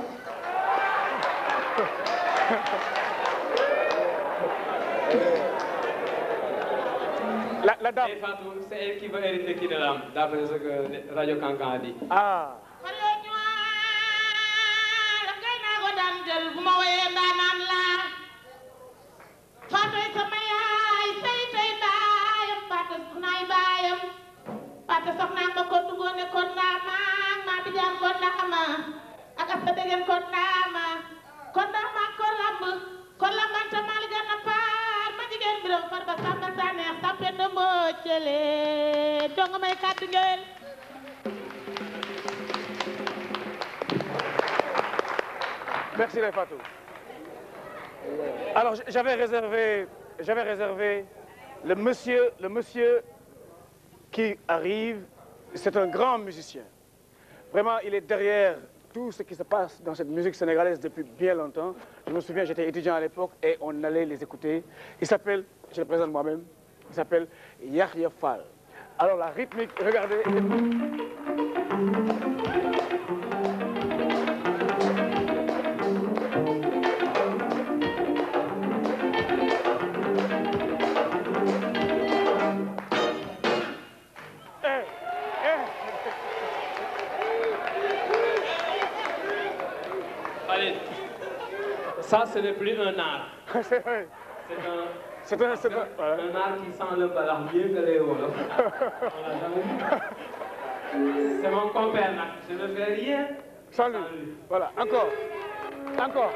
La dame. C'est elle qui veut hériter Kinelam, d'après ce que Radio Kankan a dit. Ah. Merci les Fatou. Alors j'avais réservé le monsieur qui arrive, c'est un grand musicien. Vraiment, il est derrière tout ce qui se passe dans cette musique sénégalaise depuis bien longtemps. Je me souviens, j'étais étudiant à l'époque et on allait les écouter. Il s'appelle, je le présente moi-même, il s'appelle Yahya Fall. Alors la rythmique, regardez. Allez, ça ce n'est plus un art. C'est un art qui sent le ballon mieux que les Wolofs. C'est mon compère là. Je ne fais rien Salut. Voilà, encore. Encore.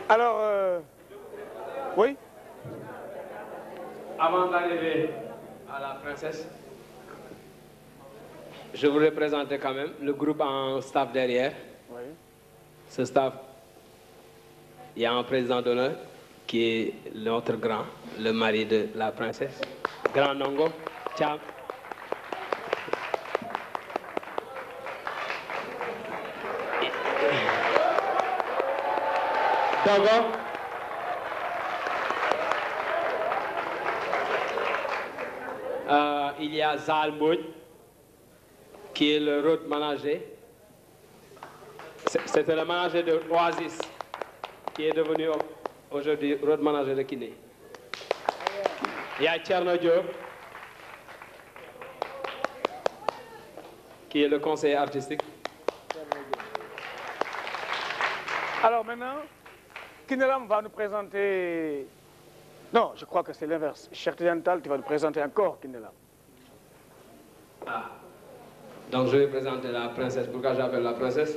Alors, oui? Avant d'arriver à la princesse, je voudrais présenter quand même le groupe en staff derrière. Oui. Ce staff, il y a un président d'honneur qui est notre grand, le mari de la princesse, Grand Nongo. Ciao. Dogo. Il y a Zal Mbodj, qui est le road manager. C'était le manager de Oasis, qui est devenu aujourd'hui road manager de Kiné. Il y a Thierno Diop, qui est le conseiller artistique. Alors maintenant, Kinelam va nous présenter... Non, je crois que c'est l'inverse. Cheikh Tidiane Tall, tu vas nous présenter encore Kinelam. Ah. Donc je vais présenter la princesse. Pourquoi j'appelle la princesse?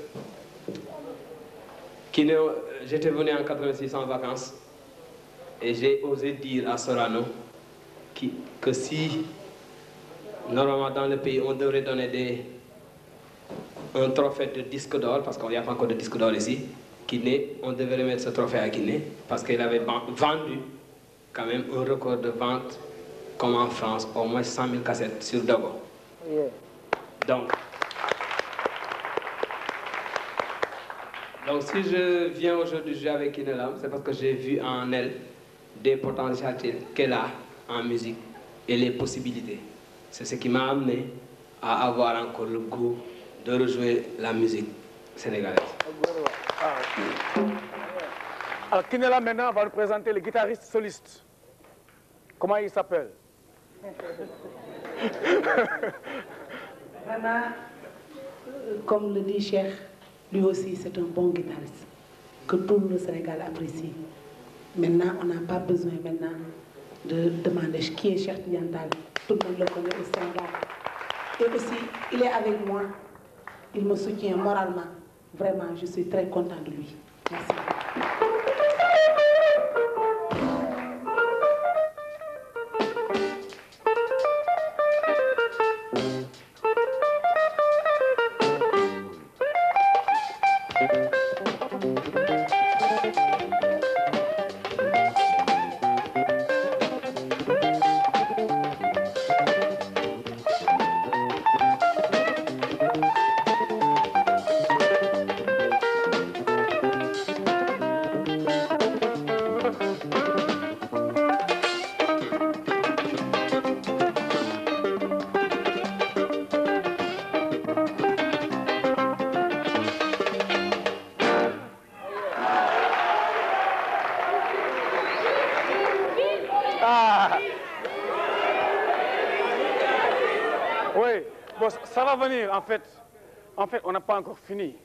J'étais venu en 86 en vacances et j'ai osé dire à Sorano que si, normalement dans le pays, on devrait donner un trophée de disque d'or, parce qu'il n'y a pas encore de disque d'or ici, Kiné, on devrait remettre ce trophée à Kiné, parce qu'il avait vendu quand même un record de vente, comme en France, au moins 100 000 cassettes sur Dogo. Yeah. Donc si je viens aujourd'hui jouer avec Kinelam, c'est parce que j'ai vu en elle des potentialités qu'elle a en musique et les possibilités. C'est ce qui m'a amené à avoir encore le goût de rejouer la musique sénégalaise. Alors Kinelam maintenant va nous présenter le guitariste soliste. Comment il s'appelle? Vraiment, comme le dit Cheikh, lui aussi c'est un bon guitariste que tout le Sénégal apprécie. Maintenant, on n'a pas besoin maintenant de demander qui est Cheikh Tidiane Tall. Tout le monde le connaît au Sénégal. Et aussi, il est avec moi. Il me soutient moralement. Vraiment, je suis très content de lui. Merci. Oui, bon, ça va venir en fait. En fait, on n'a pas encore fini.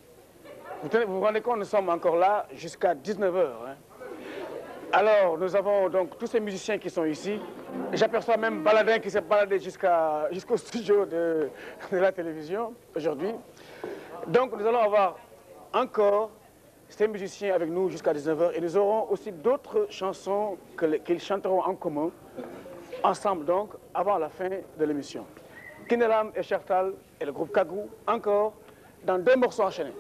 Vous vous rendez compte, nous sommes encore là jusqu'à 19h. Hein. Alors, nous avons donc tous ces musiciens qui sont ici. J'aperçois même Baladin qui s'est baladé jusqu'au studio de la télévision aujourd'hui. Donc, nous allons avoir encore ces musiciens avec nous jusqu'à 19h et nous aurons aussi d'autres chansons qu'ils chanteront en commun, ensemble donc, avant la fin de l'émission. Kinelam et Cheikh Tall et le groupe Kagou, encore, dans 2 morceaux enchaînés.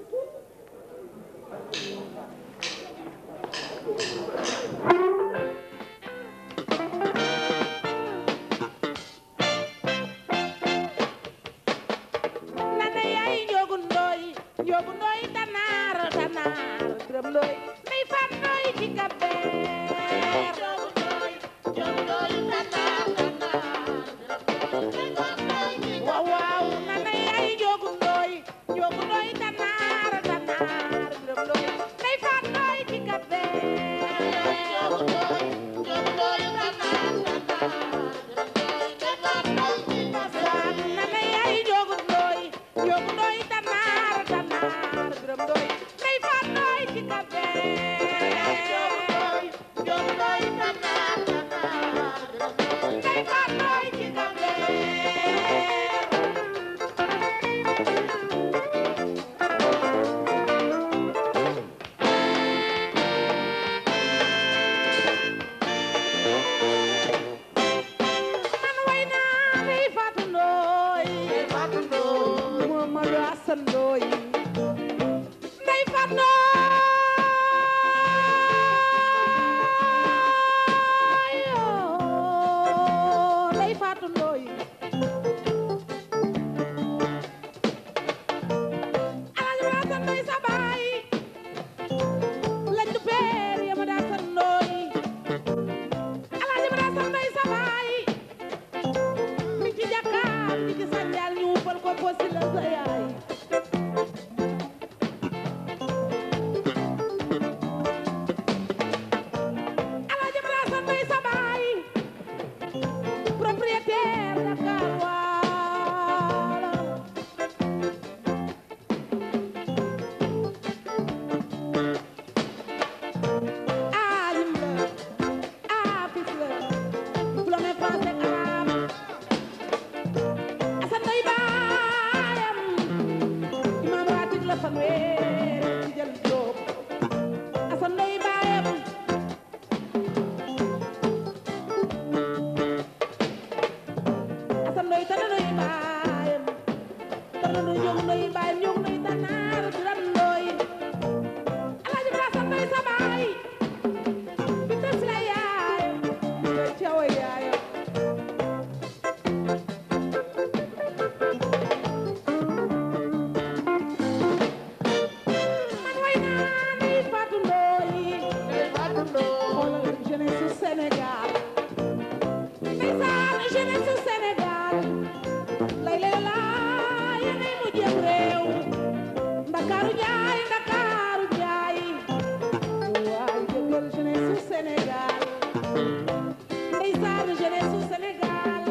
superstar de jeunesse au Sénégal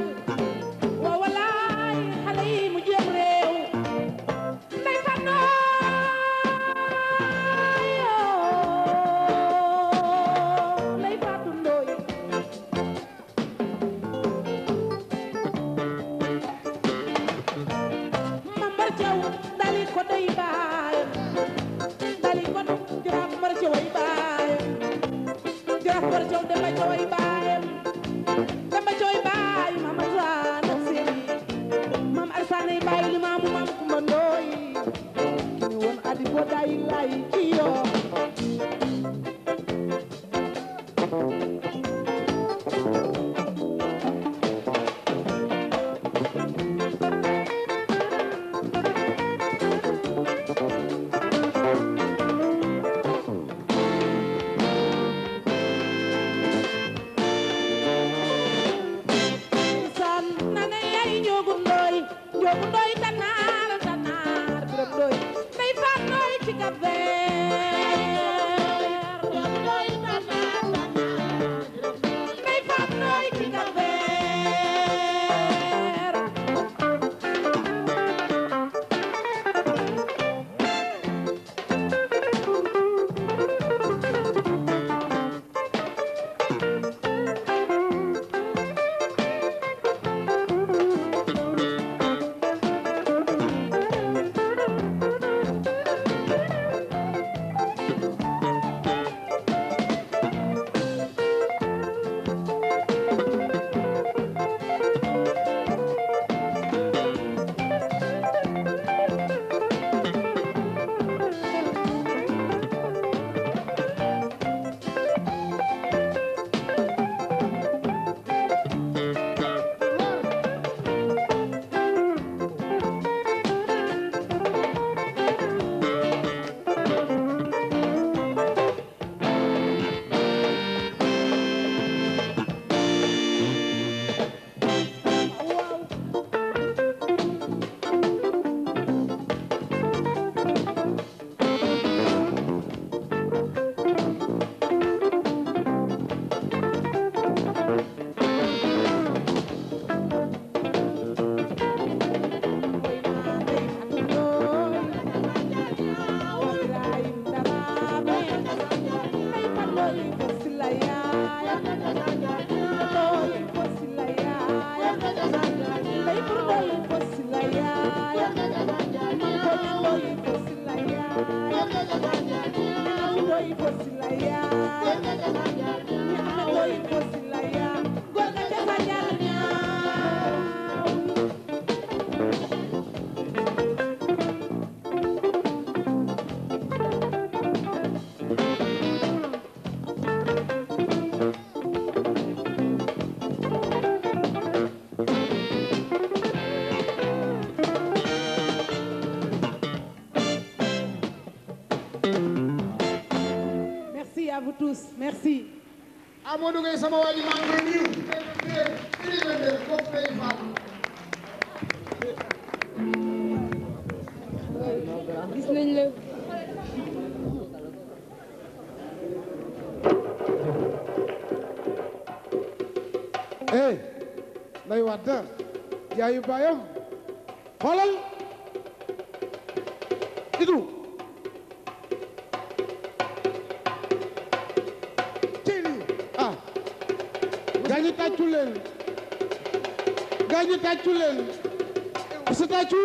waaw walaay xale yi mu jéem réew Ndeye Fatou Ndeye Fatou Ndoye Mamar Thiaw dali ko day baayam dali ko jaraaf Mamar Thiaw ay baayam jaraaf Mamar Thiaw Demba Thiaw ay baayam Demba Thiaw ay baay Mama Sane ak Seri Mam Arsane ay baay Limaamu Mam Kumba Ndoye ki ni woon adi ko day lay ci yoo Merci à vous tous. Merci. Amadou Gueye sama waa ji maa ngi lay nuyu. Gis nañ la. eh Ndeye Wade yaayu baayam xoolal Idou gaañu tàccu leen gaañu tàccu leen ku sa tàccu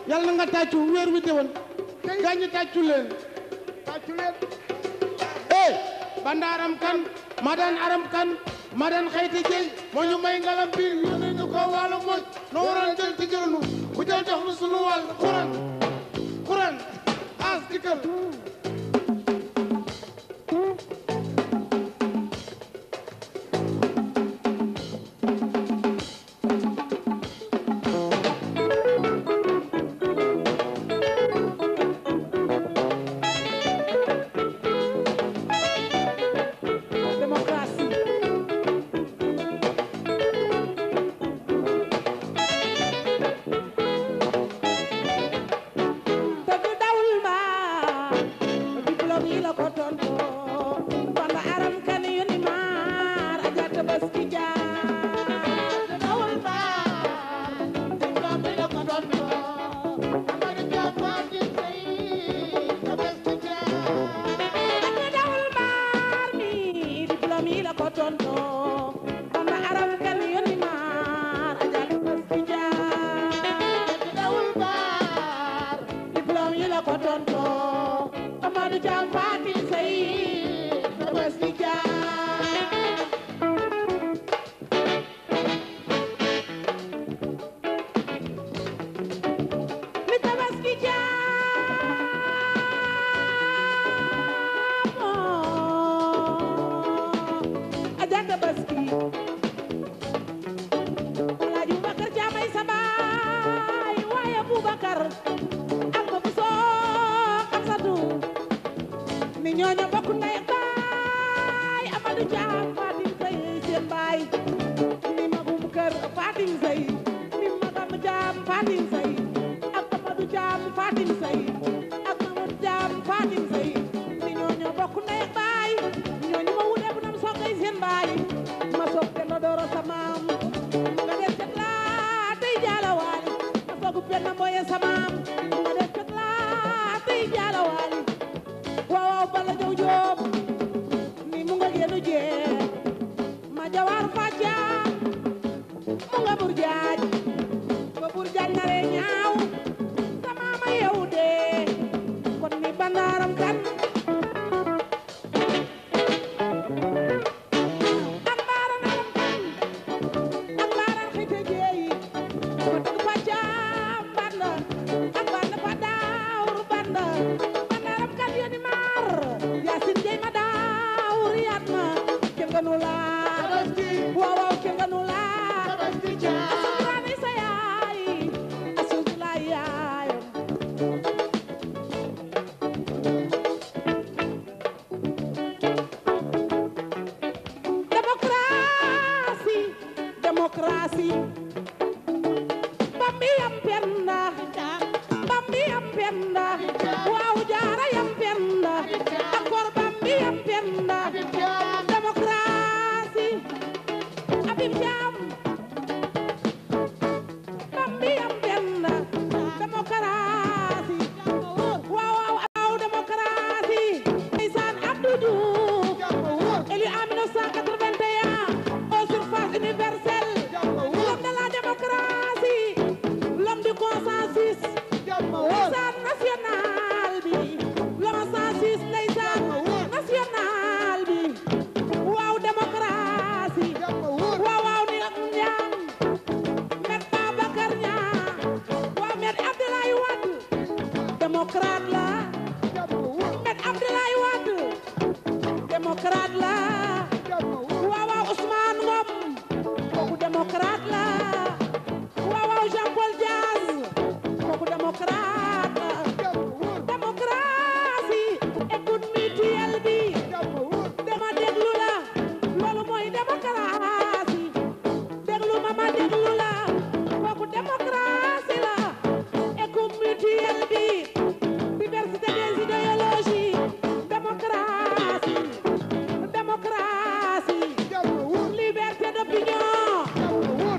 yàlla na nga tàccu weer wi déwén gaañu tàccu leen bandaaram kan madan aram kan madan xayti jëy moo ñu may ngalam biir yónnee ñu ko wàllu moj no waroon jël ci jëlnu bu jël jox nu sunu wàll xuran as dikkal Caam Fatim Sey seen baay ni magum kër Fatim Sey ni magam Caam Fatim Sey ak Amadou Caam Fatim Sey ak Mamadou Caam Fatim Sey ni ñoo bokk ndey ak baay ñooñu ma wute bu nam soogay seen baay ma soog te Ndodoro sa maam nga des kat laa tey jaalawaali ma soogu penn mboye sa maam nga des kat laa tey jaalawaali waaw bala jow joob ni mu nga génnu jee ma jawaar facca mu nga burjaaj ba burjaaj nare ñaaw sama ma yew dee kon ni bandaaram kan ak baaranaram kan ak baaran xite jeeyi ma tëgg facca banda ak banda fa daawur banda bandaaram kan yoni maar yaasin jeey ma daawur yaat ma kenn gënu laa waaw kenn gënu laa asukuraani sa yaay asukulaay yaayam démocratie bambi yam penda waaw jaara yam penda akor bambi yam penda démocratie abib jam bambi yam penda démocratie waaw démocratie ndeysaan Abdou Diouf élu en 1981 aux surfaces universelles l'homme de la démocratie l'homme du consensus ndeysaan national bi le consensus ndeysaan national bi waaw démocratie waaw ni ak ñaam met Babacar Niang waaw met Abdoulaye Wade démocrate la met Abdoulaye Wade démocrate la waaw Ousmane Ngom kooku démocrate la waaw Jean-Paul Diaz kooku démocrate la démocratie écoute mutuelle bi dama déglu la loolu mooy démocratie déglu ma déglu la kooku démocratie la écoute mutuelle bi diversité des idéologies démocratie liberté d'opinion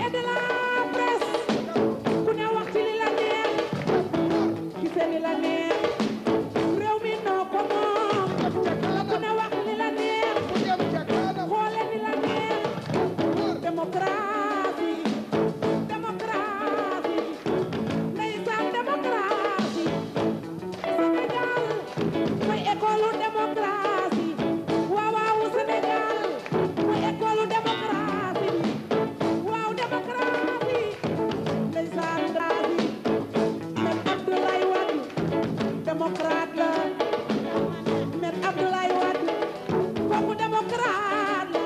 et de la presse ku ne wax ci li la neex gisee li la neex réew mi noo ko moom ku ne wax li la neex xoole li la neex démocratie ndeysaan démocratie Sénégal mooy école démocratie waaw Sénégal mooy école démocratie waaw démocratie ndeysaan démocratie met Abdoulaye Wade démocrate la met Abdoulaye Wade kooku démocrate la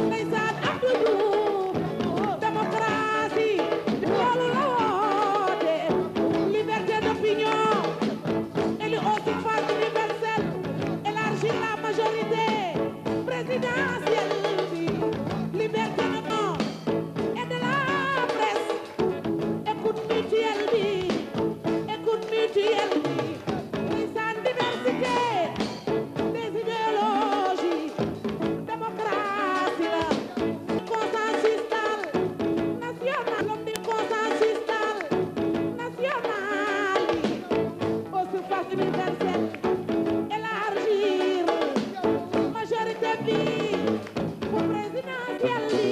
ndeysaan Abdou Diouf démocratie loolu la woote liberté d'opinion élu au suffrage universel élargir la majorité présidentielle bi liberté de nom et de la presse écoute mutuelle bi ndeysaan diversité des idéologies démocratie la consensus daal national l'homme du consensus daal national bi au suffrage universel élargir majorité bi pour présidentielle bi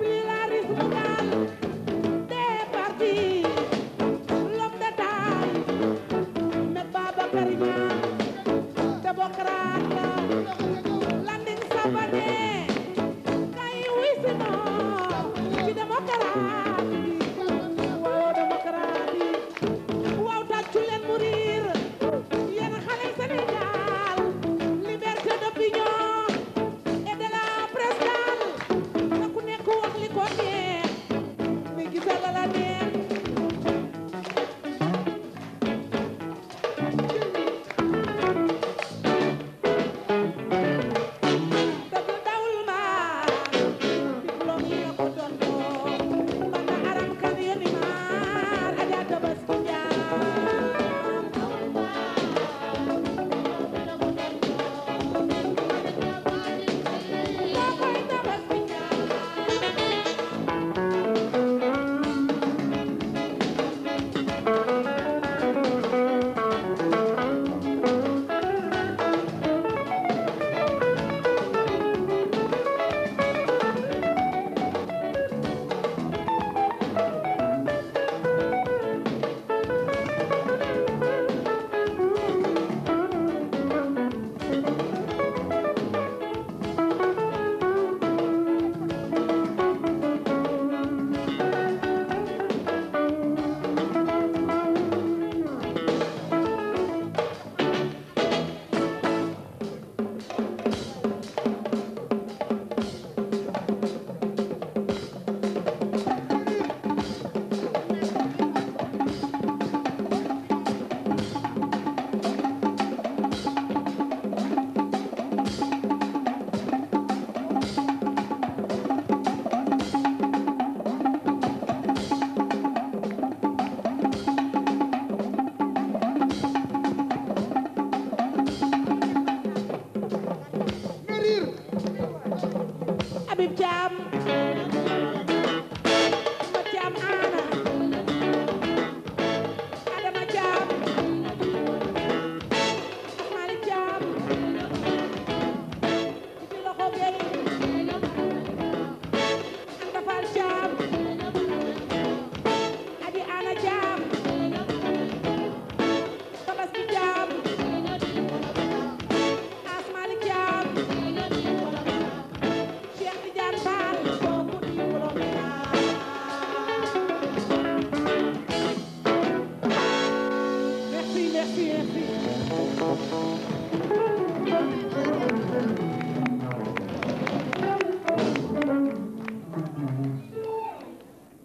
pluralisme daal des partis l'homme de taille met Babacar Niang démocrate Landing Savané kay wisi noo ci démocratie waaw démocratie waaw tàccu leen mu riir yéen xale Sénégal liberté d'opinion et de la presse daal na ku nekk wax li ko neex mi gisal la neex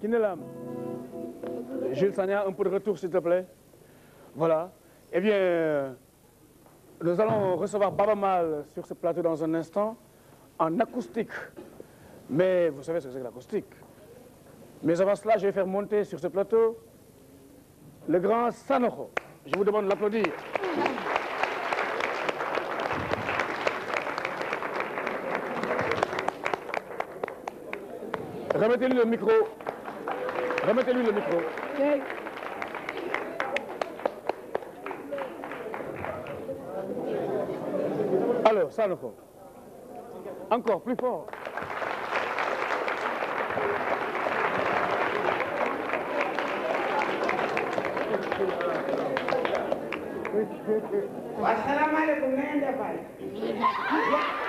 Kinelam, Jules Sagna, un peu de retour s'il te plaît. Voilà. Eh bien, nous allons recevoir Baba Mal sur ce plateau dans un instant, en acoustique. Mais vous savez ce que c'est que l'acoustique. Mais avant cela, je vais faire monter sur ce plateau le grand Sanokho. Je vous demande de l'applaudir. Remettez-lui le micro. Remettez-lui le micro. Alors, Sanokho. Encore plus fort. Assalamu alaikum, na ngeen def waay.